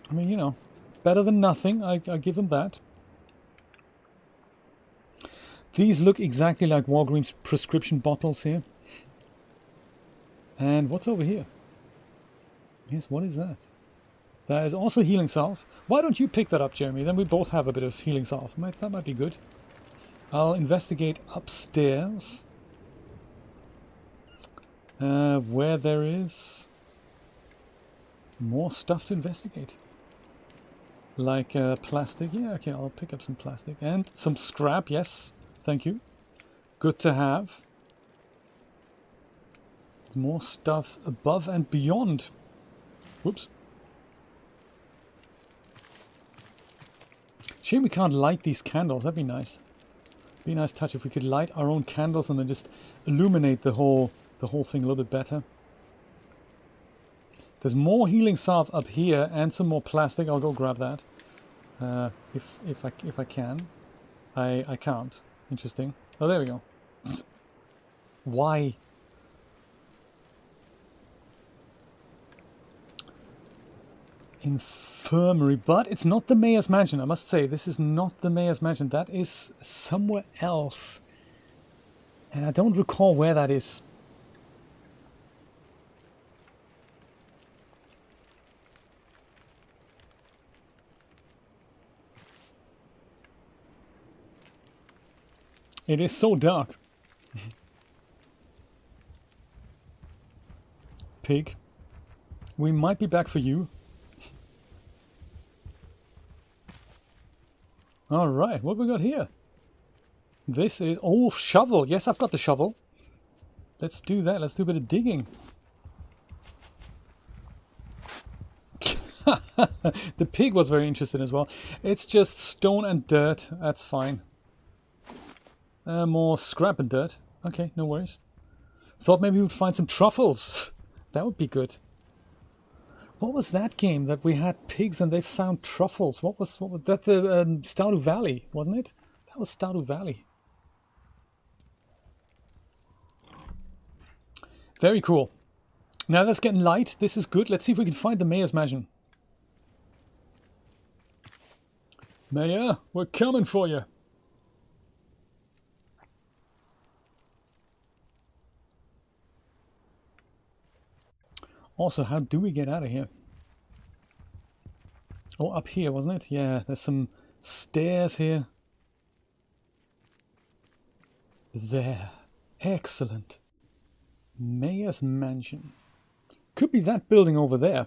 A: I mean, you know, better than nothing. I give them that. These look exactly like Walgreens prescription bottles here. And what's over here? Yes, what is that? That is also healing salve. Why don't you pick that up, Jeremy? Then we both have a bit of healing salve. That might be good. I'll investigate upstairs. Where there is more stuff to investigate. Like plastic. Yeah, okay, I'll pick up some plastic. And some scrap, yes. Thank you. Good to have. There's more stuff above and beyond. Whoops. Shame we can't light these candles. That'd be nice. Be a nice touch if we could light our own candles and then just illuminate the whole thing a little bit better. There's more healing salve up here and some more plastic. I'll go grab that. If I can. I can't. Interesting. Oh, there we go. Why? Infirmary, but it's not the mayor's mansion. I must say, this is not the mayor's mansion. That is somewhere else. And I don't recall where that is. It is so dark. Pig, we might be back for you. All right, what we got here? This is, oh, shovel. Yes, I've got the shovel. Let's do that. Let's do a bit of digging. The pig was very interested as well. It's just stone and dirt. That's fine. More scrap and dirt. Okay, no worries. Thought maybe we'd find some truffles. That would be good. What was that game that we had pigs and they found truffles? What was that? The Stardew Valley, wasn't it? That was Stardew Valley. Very cool. Now that's getting light. This is good. Let's see if we can find the mayor's mansion. Mayor, we're coming for you. Also, how do we get out of here? Oh, up here, wasn't it? Yeah, there's some stairs here. There. Excellent. Mayor's Mansion. Could be that building over there.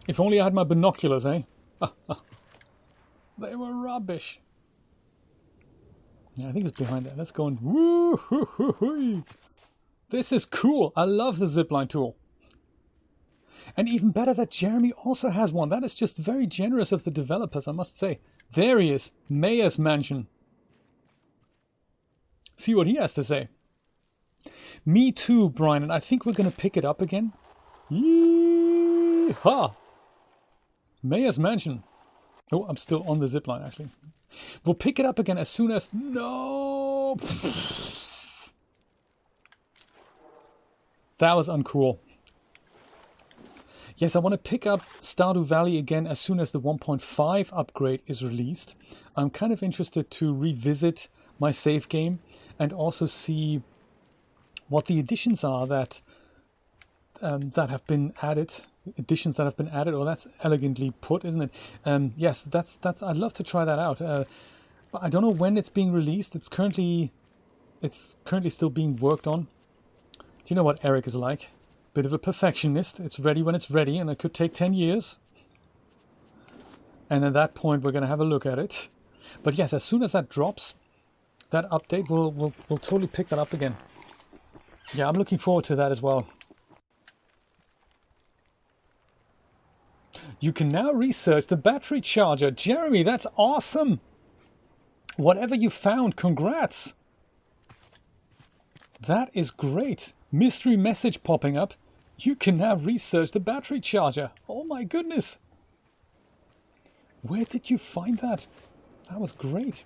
A: If only I had my binoculars, eh? They were rubbish. Yeah, I think it's behind there. Let's go and woo-hoo-hoo-hoo. This is cool. I love the Zipline Tool. And even better that Jeremy also has one. That is just very generous of the developers, I must say. There he is. Mayor's Mansion. See what he has to say. Me too, Brian. And I think we're going to pick it up again. Yee-haw! Mayor's Mansion. Oh, I'm still on the zipline, actually. We'll pick it up again as soon as... No! That was uncool. Yes, I want to pick up Stardew Valley again as soon as the 1.5 upgrade is released. I'm kind of interested to revisit my save game and also see what the additions are that that have been added. Additions that have been added. Oh, that's elegantly put, isn't it? Yes, that's. I'd love to try that out. But I don't know when it's being released. It's currently still being worked on. Do you know what Eric is like? Bit of a perfectionist. It's ready when it's ready, and it could take 10 years. And at that point, we're going to have a look at it. But yes, as soon as that drops, that update, we'll totally pick that up again. Yeah, I'm looking forward to that as well. You can now research the battery charger. Jeremy, that's awesome. Whatever you found, congrats. That is great. Mystery message popping up. You can now research the battery charger. Oh my goodness. Where did you find that? That was great.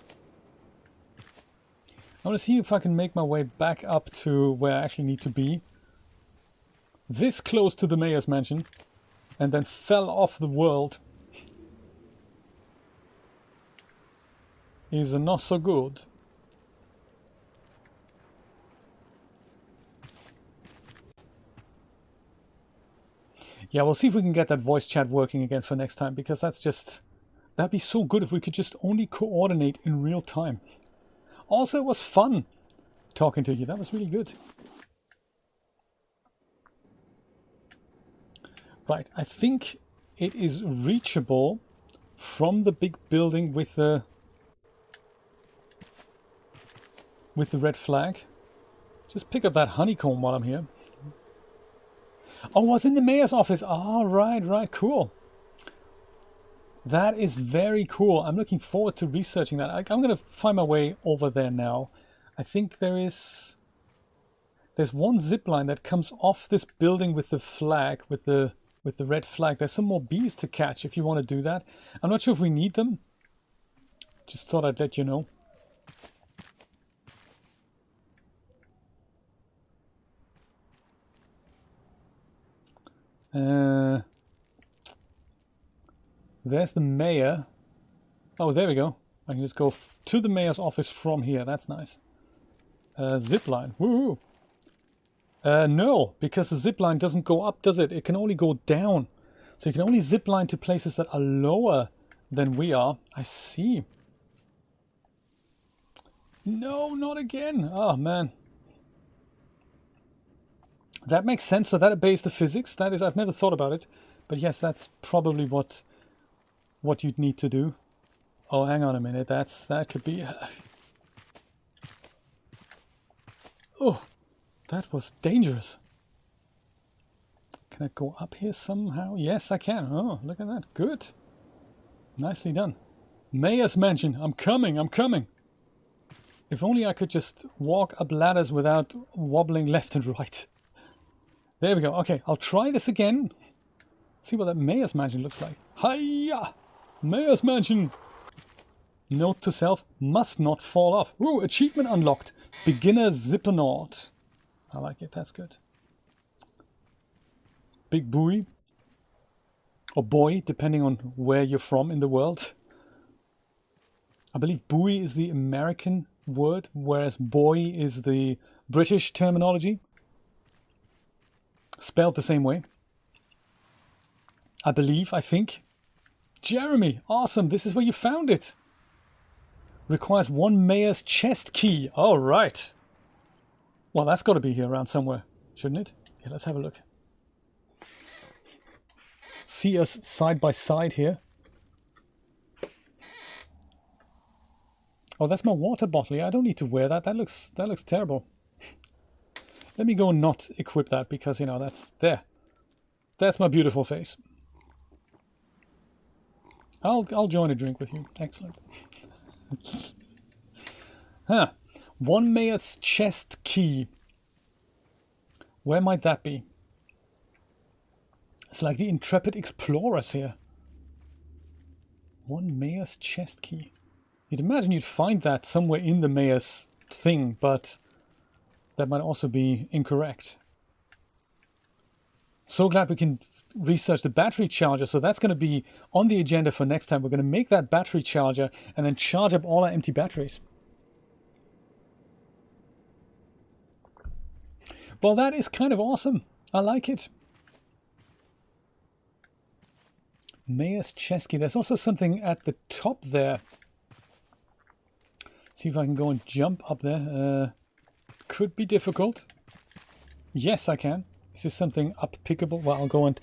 A: I want to see if I can make my way back up to where I actually need to be. This close to the mayor's mansion. And then fell off the world. Is not so good. Yeah, we'll see if we can get that voice chat working again for next time, because that'd be so good if we could just only coordinate in real time. Also, it was fun talking to you. That was really good. Right, I think it is reachable from the big building with the red flag. Just pick up that honeycomb while I'm here. Oh, I was in the mayor's office. Oh, right, cool. That is very cool. I'm looking forward to researching that. I'm going to find my way over there now. I think there's one zip line that comes off this building with the flag, with the with the red flag. There's some more bees to catch if you want to do that. I'm not sure if we need them. Just thought I'd let you know. There's the mayor. Oh, there we go. I can just go to the mayor's office from here. That's nice. Zipline. Woohoo! No, because the zipline doesn't go up, does it? It can only go down. So you can only zipline to places that are lower than we are. I see. No, not again. Oh, man. That makes sense. So that obeys the physics. That is, I've never thought about it. But yes, that's probably what you'd need to do. Oh, hang on a minute. That could be... Oh, that was dangerous. Can I go up here somehow? Yes, I can. Oh, look at that. Good. Nicely done. Mayor's Mansion. I'm coming. I'm coming. If only I could just walk up ladders without wobbling left and right. There we go. Okay, I'll try this again. See what that Mayor's Mansion looks like. Hiya! Mayor's Mansion! Note to self, must not fall off. Ooh, achievement unlocked. Beginner Zippernaut. I like it, that's good. Big buoy. Or boy, depending on where you're from in the world. I believe buoy is the American word, whereas boy is the British terminology. Spelled the same way. I believe, I think. Jeremy, awesome, this is where you found it. Requires 1 mayor's chest key. All right. Well, that's got to be here around somewhere, shouldn't it? Yeah, let's have a look. See us side by side here. Oh, that's my water bottle. Yeah, I don't need to wear that. That looks terrible. Let me go and not equip that because, you know, that's there. That's my beautiful face. I'll join a drink with you. Excellent. Huh. 1 mayor's chest key. Where might that be? It's like the intrepid explorers here. 1 mayor's chest key. You'd imagine you'd find that somewhere in the mayor's thing, but that might also be incorrect. So glad we can research the battery charger. So that's going to be on the agenda for next time. We're going to make that battery charger and then charge up all our empty batteries. Well, that is kind of awesome. I like it. Mayor's chest key. There's also something at the top there. See if I can go and jump up there. Could be difficult. Yes, I can. Is this something up-pickable? Well, I'll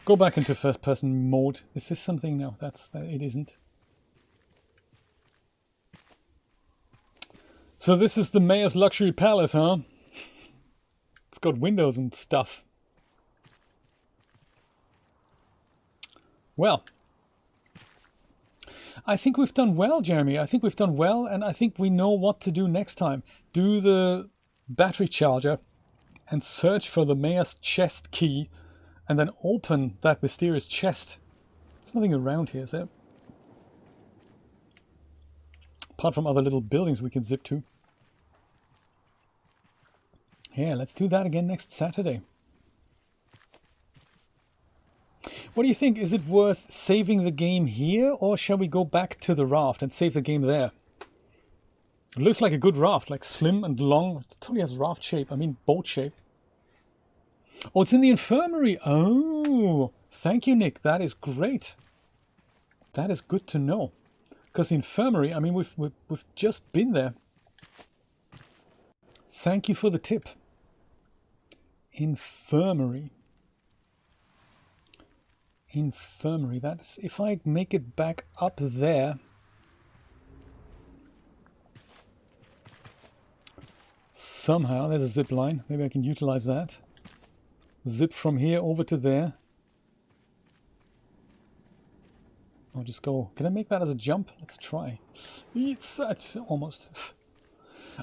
A: go back into first-person mode. Is this something? No, it isn't. So this is the mayor's luxury palace, huh? It's got windows and stuff. Well, I think we've done well, Jeremy. I think we've done well, and I think we know what to do next time. Do the battery charger and search for the mayor's chest key and then open that mysterious chest. There's nothing around here, is there? Apart from other little buildings we can zip to. Yeah, let's do that again next Saturday. What do you think? Is it worth saving the game here, or shall we go back to the raft and save the game there? It looks like a good raft, like slim and long. It totally has raft shape, I mean boat shape. Oh, it's in the infirmary. Oh, thank you, Nick. That is great. That is good to know. Because the infirmary, I mean, we've just been there. Thank you for the tip. Infirmary. Infirmary. That's if I make it back up there. Somehow, there's a zip line. Maybe I can utilize that. Zip from here over to there. I'll just go. Can I make that as a jump? Let's try. It's almost.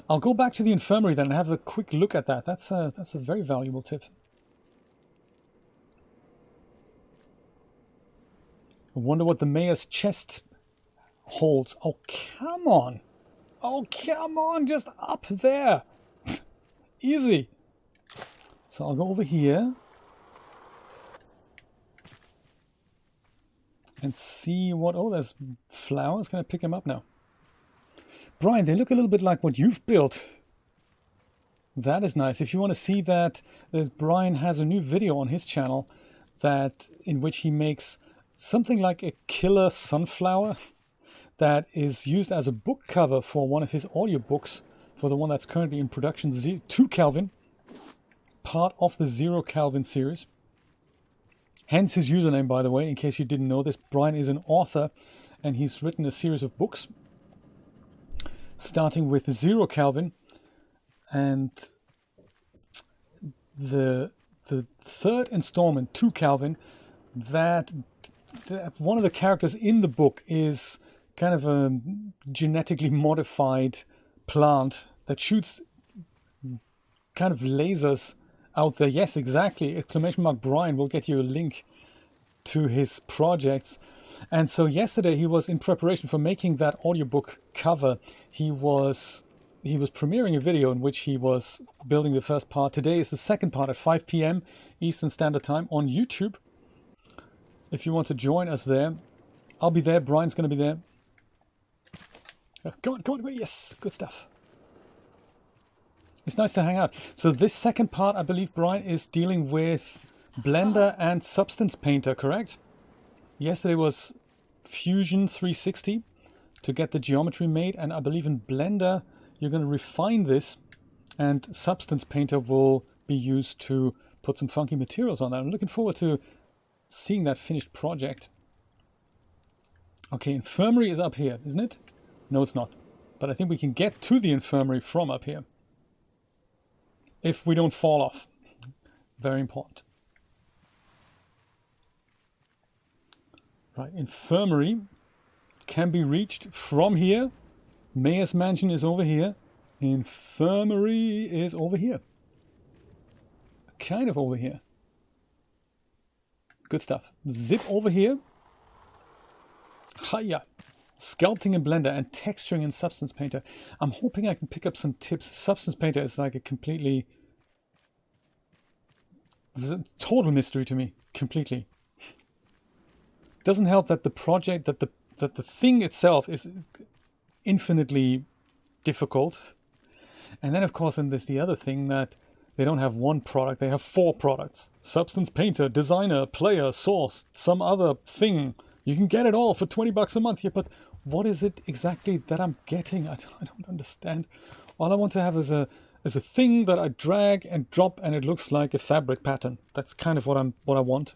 A: I'll go back to the infirmary then and have a quick look at that. That's a very valuable tip. I wonder what the mayor's chest holds. Oh, come on. Oh, come on, just up there. Easy. So I'll go over here and see what... Oh, there's flowers. Can I pick them up now? Brian, they look a little bit like what you've built. That is nice. If you want to see that, Brian has a new video on his channel in which he makes something like a killer sunflower that is used as a book cover for one of his audiobooks, for the one that's currently in production, 2 Kelvin, part of the 0 Kelvin series. Hence his username, by the way, in case you didn't know this. Brian is an author, and he's written a series of books, starting with 0 Kelvin, and the third installment, 2 Kelvin, that one of the characters in the book is kind of a genetically modified plant that shoots kind of lasers out there. Yes, exactly. ! Brian will get you a link to his projects. And so yesterday he was in preparation for making that audiobook cover. He was premiering a video in which he was building the first part. Today is the second part at 5 p.m. Eastern Standard Time on YouTube. If you want to join us there, I'll be there. Brian's going to be there. Come on. Yes, good stuff. It's nice to hang out. So this second part, I believe, Brian, is dealing with Blender and Substance Painter, correct? Yesterday was Fusion 360 to get the geometry made, and I believe in Blender you're going to refine this, and Substance Painter will be used to put some funky materials on that. I'm looking forward to seeing that finished project. Okay, Infirmary is up here, isn't it? No, it's not. But I think we can get to the Infirmary from up here, if we don't fall off. Very important. Right, Infirmary can be reached from here. Mayor's Mansion is over here. Infirmary is over here. Kind of over here. Good stuff. Zip over here. Hiya. Sculpting in Blender and texturing in Substance Painter. I'm hoping I can pick up some tips. Substance Painter is like a completely... This is a total mystery to me. Completely. Doesn't help that the project, that the thing itself is infinitely difficult. And then of course then there's the other thing, that they don't have one product, they have 4 products. Substance Painter, Designer, Player, Source, some other thing. You can get it all for 20 bucks a month. Yeah, but what is it exactly that I'm getting? I don't understand. All I want to have is a thing that I drag and drop and it looks like a fabric pattern. That's kind of what I want.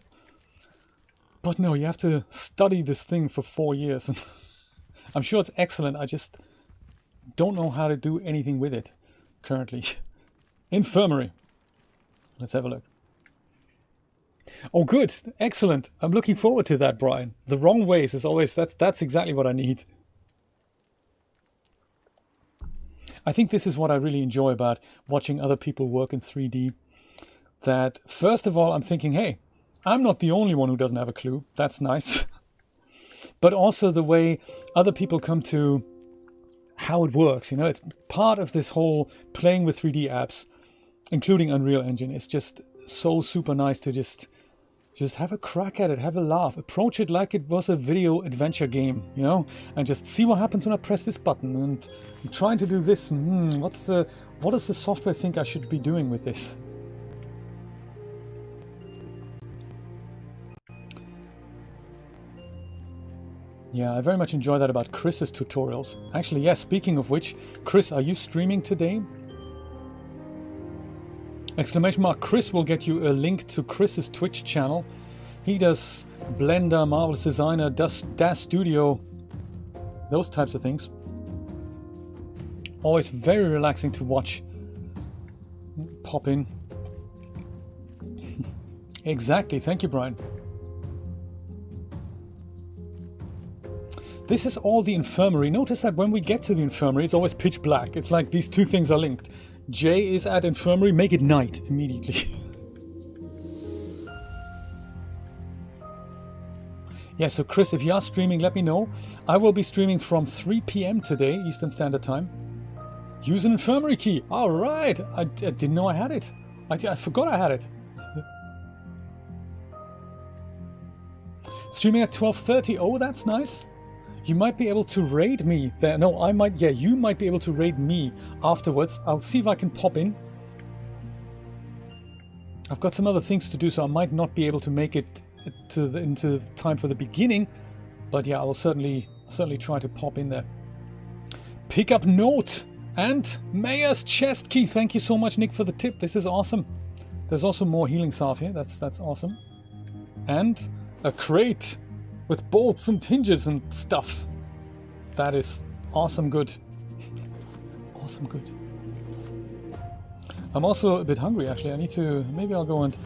A: But no, you have to study this thing for 4 years. And I'm sure it's excellent. I just don't know how to do anything with it currently. Infirmary. Let's have a look. Oh, good. Excellent. I'm looking forward to that, Brian. The wrong ways is always, that's exactly what I need. I think this is what I really enjoy about watching other people work in 3D. That, first of all, I'm thinking, hey, I'm not the only one who doesn't have a clue. That's nice. But also the way other people come to how it works. You know, it's part of this whole playing with 3D apps, including Unreal Engine. It's just so super nice to just have a crack at it, have a laugh, approach it like it was a video adventure game, you know, and just see what happens when I press this button. And I'm trying to do this. What does the software think I should be doing with this? Yeah, I very much enjoy that about Chris's tutorials. Actually, yes, speaking of which, Chris, are you streaming today? Exclamation mark Chris will get you a link to Chris's Twitch channel. He does Blender, Marvelous Designer, DAZ Studio, those types of things. Always very relaxing to watch. Pop in. Exactly, thank you, Brian. This is all the Infirmary. Notice that when we get to the Infirmary, it's always pitch black. It's like these two things are linked. J is at Infirmary, make it night immediately. Yeah, so Chris, if you are streaming, let me know. I will be streaming from 3 p.m. today, Eastern Standard Time. Use an infirmary key. All right. I didn't know I had it. I forgot I had it. Streaming at 12:30. Oh, that's nice. You might be able to raid me there. No, I might. Yeah, you might be able to raid me afterwards. I'll see if I can pop in. I've got some other things to do, so I might not be able to make it into time for the beginning. But yeah, I will certainly try to pop in there. Pick up note and Mayor's chest key. Thank you so much, Nick, for the tip. This is awesome. There's also more healing salve here. That's awesome. And a crate with bolts and hinges and stuff. That is awesome good. Awesome good. I'm also a bit hungry, actually. I need to... Maybe I'll go and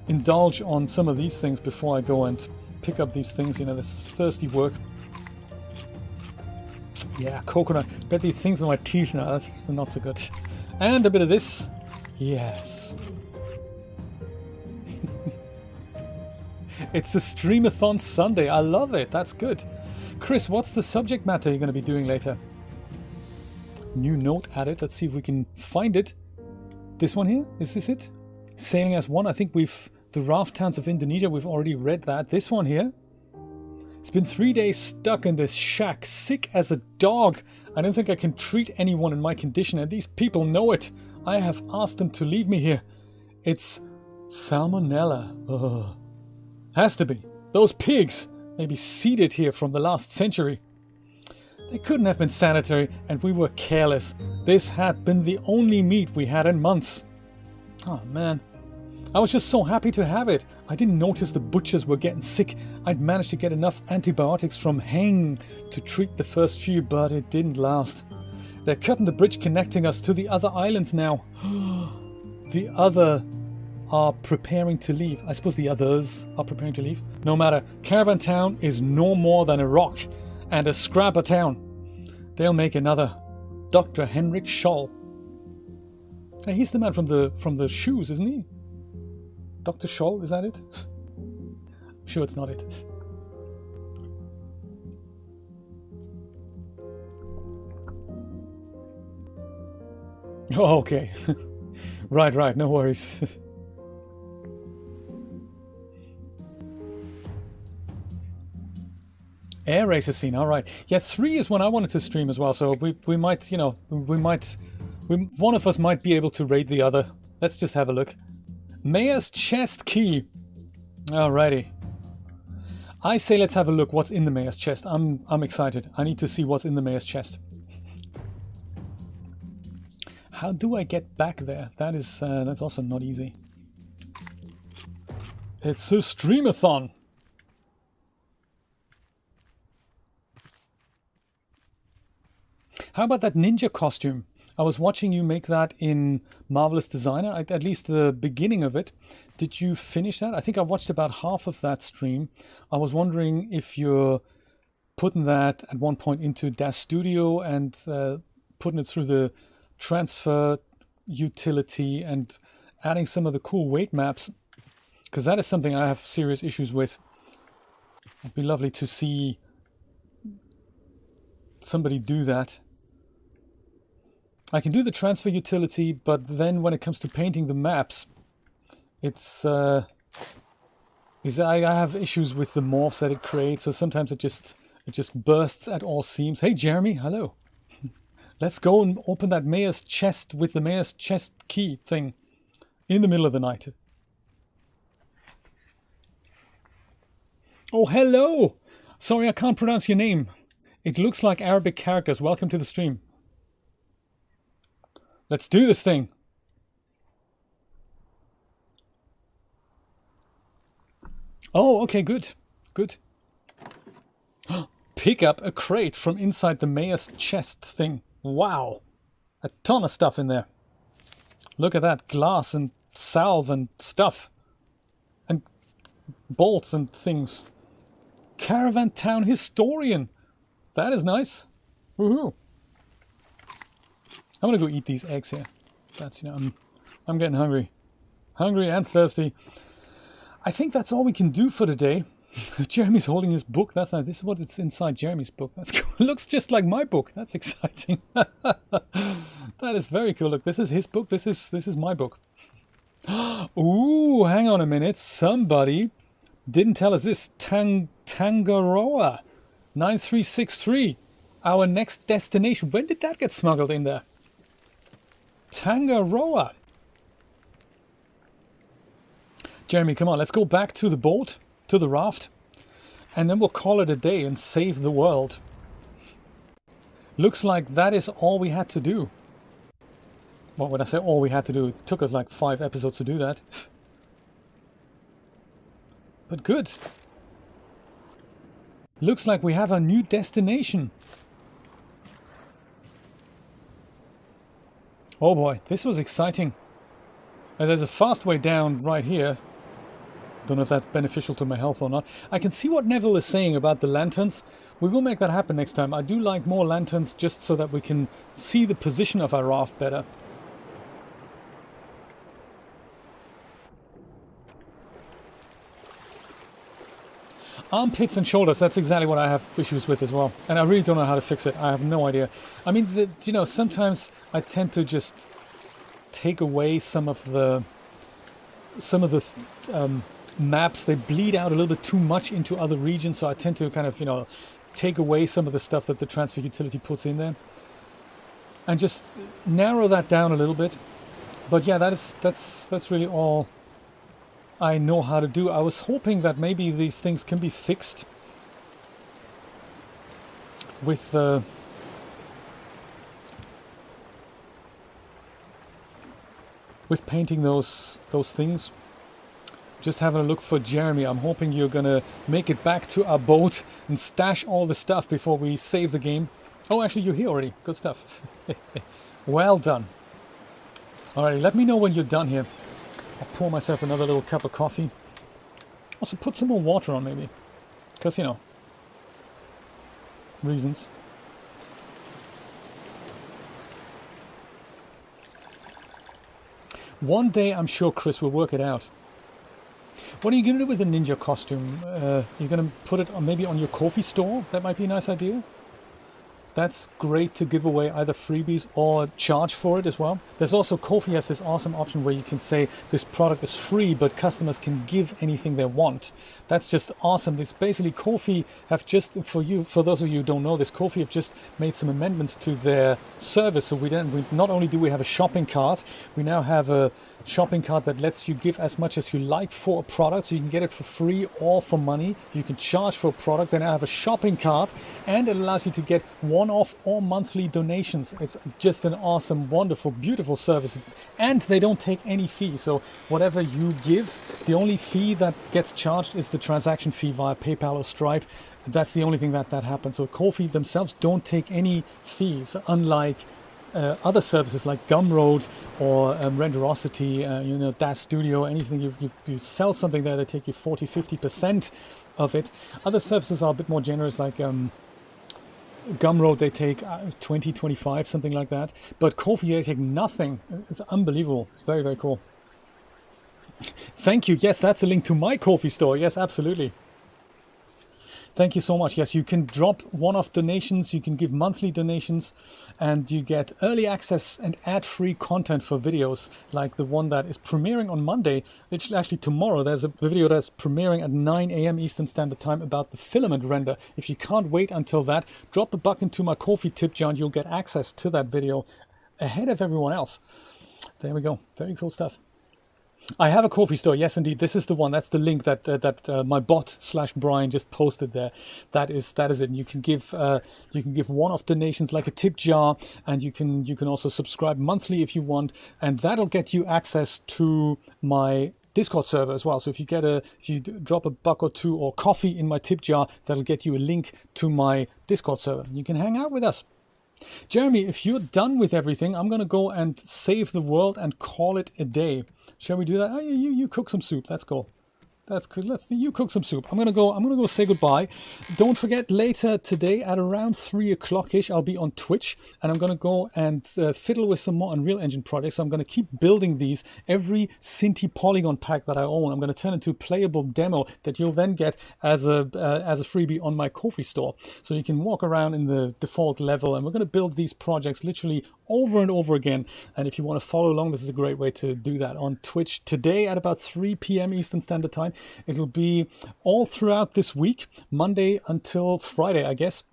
A: indulge on some of these things before I go and pick up these things. You know, this thirsty work. Yeah, coconut. Got these things on my teeth now. That's not so good. And a bit of this. Yes. It's a Streamathon Sunday. I love it. That's good. Chris, what's the subject matter you're going to be doing later? New note added. Let's see if we can find it. This one here? Is this it? Sailing as one. I think we've... The raft towns of Indonesia. We've already read that. This one here. It's been 3 days stuck in this shack. Sick as a dog. I don't think I can treat anyone in my condition. And these people know it. I have asked them to leave me here. It's salmonella. Ugh. Has to be. Those pigs may be seeded here from the last century. They couldn't have been sanitary, and we were careless. This had been the only meat we had in months. Oh man. I was just so happy to have it. I didn't notice the butchers were getting sick. I'd managed to get enough antibiotics from Heng to treat the first few, but it didn't last. They're cutting the bridge connecting us to the other islands now. The other are preparing to leave. I suppose the others are preparing to leave. No matter, Caravan Town is no more than a rock and a scrap of town. They'll make another. Dr. Henrik Scholl. Hey, he's the man from the shoes, isn't he? Dr. Scholl, is that it? I'm sure it's not it. Oh, okay. Right, no worries. Air racer scene, all right. Yeah, 3 is one I wanted to stream as well, so we might, you know, one of us might be able to raid the other. Let's just have a look. Mayor's chest key. Alrighty. I say let's have a look what's in the mayor's chest. I'm excited. I need to see what's in the mayor's chest. How do I get back there? That is that's also not easy. It's a streamathon. How about that ninja costume? I was watching you make that in Marvelous Designer, at least the beginning of it. Did you finish that? I think I watched about half of that stream. I was wondering if you're putting that at one point into Das Studio and putting it through the transfer utility and adding some of the cool weight maps, because that is something I have serious issues with. It'd be lovely to see somebody do that. I can do the transfer utility, but then when it comes to painting the maps, it's I have issues with the morphs that it creates. So sometimes it just bursts at all seams. Hey Jeremy, hello. Let's go and open that mayor's chest with the mayor's chest key thing in the middle of the night. Oh, hello. Sorry, I can't pronounce your name. It looks like Arabic characters. Welcome to the stream. Let's do this thing. Oh, okay, good. Good. Pick up a crate from inside the mayor's chest thing. Wow. A ton of stuff in there. Look at that. Glass and salve and stuff. And bolts and things. Caravan Town Historian. That is nice. Woohoo. I'm gonna go eat these eggs here. That's, you know, I'm getting hungry. Hungry and thirsty. I think that's all we can do for today. Jeremy's holding his book. That's not. This is what it's inside Jeremy's book. That's cool. Looks just like my book. That's exciting. That is very cool. Look, this is his book. This is my book. Ooh, hang on a minute. Somebody didn't tell us this. Tangaroa 9363. Our next destination. When did that get smuggled in there? Tangaroa. Jeremy, come on. Let's go back to the boat, to the raft, and then we'll call it a day and save the world. Looks like that is all we had to do. Well, when I say all we had to do, it took us like 5 episodes to do that. But good. Looks like we have a new destination. Oh boy, this was exciting. And there's a fast way down right here. Don't know if that's beneficial to my health or not. I can see what Neville is saying about the lanterns. We will make that happen next time. I do like more lanterns just so that we can see the position of our raft better. Armpits and shoulders, that's exactly what I have issues with as well. And I really don't know how to fix it. I have no idea. I mean, you know, sometimes I tend to just take away some of the maps. They bleed out a little bit too much into other regions, so I tend to kind of, you know, take away some of the stuff that the transfer utility puts in there and just narrow that down a little bit. But yeah, that's really all I know how to do. I was hoping that maybe these things can be fixed with painting those things. Just having a look for Jeremy. I'm hoping you're gonna make it back to our boat and stash all the stuff before we save the game. Oh, actually, you're here already. Good stuff. Well done. Alrighty, let me know when you're done here. I'll pour myself another little cup of coffee. Also put some more water on maybe. Because, you know, reasons. One day I'm sure Chris will work it out. What are you going to do with the ninja costume? You're going to put it on, maybe on your Ko-fi store? That might be a nice idea. That's great to give away either freebies or charge for it as well. There's also Ko-fi has this awesome option where you can say this product is free, but customers can give anything they want. That's just awesome. This basically Ko-fi have just, for those of you who don't know this, Ko-fi have just made some amendments to their service. So not only do we have a shopping cart, we now have a shopping cart that lets you give as much as you like for a product. So you can get it for free or for money. You can charge for a product. Then I have a shopping cart, and it allows you to get one-off or monthly donations. It's just an awesome, wonderful, beautiful service, and they don't take any fee. So whatever you give, the only fee that gets charged is the transaction fee via PayPal or Stripe. That's the only thing that happens. So Ko-fi themselves don't take any fees, unlike other services like Gumroad or Renderosity, you know, DAS Studio, anything you sell something there, they take you 40-50% of it. Other services are a bit more generous, like Gumroad, they take 20-25, something like that. But Ko-fi, they take nothing. It's unbelievable. It's very, very cool. Thank you. Yes, that's a link to my Ko-fi store. Yes, absolutely. Thank you so much. Yes, you can drop one-off donations, you can give monthly donations, and you get early access and ad-free content for videos like the one that is premiering on Monday. Which actually tomorrow there's a video that's premiering at 9 a.m. Eastern Standard Time about the filament render. If you can't wait until that, drop a buck into my Ko-fi tip jar and you'll get access to that video ahead of everyone else. There we go. Very cool stuff. I have a Ko-fi store. Yes, indeed. This is the one. That's the link that my bot /Brian just posted there. That is it. You can give one-off donations like a tip jar, and you can also subscribe monthly if you want, and that'll get you access to my Discord server as well. So if you drop a buck or two or coffee in my tip jar, that'll get you a link to my Discord server. You can hang out with us. Jeremy, if you're done with everything, I'm going to go and save the world and call it a day. Shall we do that? Oh, you cook some soup. Let's go. That's good. You cook some soup. I'm gonna go say goodbye. Don't forget, later today at around 3 o'clock-ish, I'll be on Twitch, and I'm gonna go and fiddle with some more Unreal Engine projects. So I'm gonna keep building these. Every Cinti polygon pack that I own, I'm gonna turn into a playable demo that you'll then get as a freebie on my Ko-fi store. So you can walk around in the default level, and we're gonna build these projects literally over and over again. And if you want to follow along, this is a great way to do that on Twitch today at about 3 p.m. Eastern Standard Time. It'll be all throughout this week, Monday until Friday, I guess.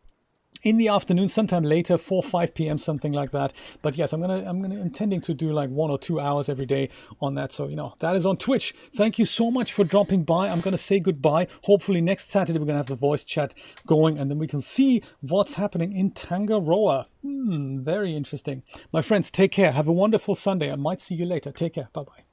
A: In the afternoon, sometime later, 4, 5 p.m., something like that. But yes, I'm intending to do like 1 or 2 hours every day on that. So, that is on Twitch. Thank you so much for dropping by. I'm going to say goodbye. Hopefully next Saturday, we're going to have the voice chat going, and then we can see what's happening in Tangaroa. Very interesting. My friends, take care. Have a wonderful Sunday. I might see you later. Take care. Bye-bye.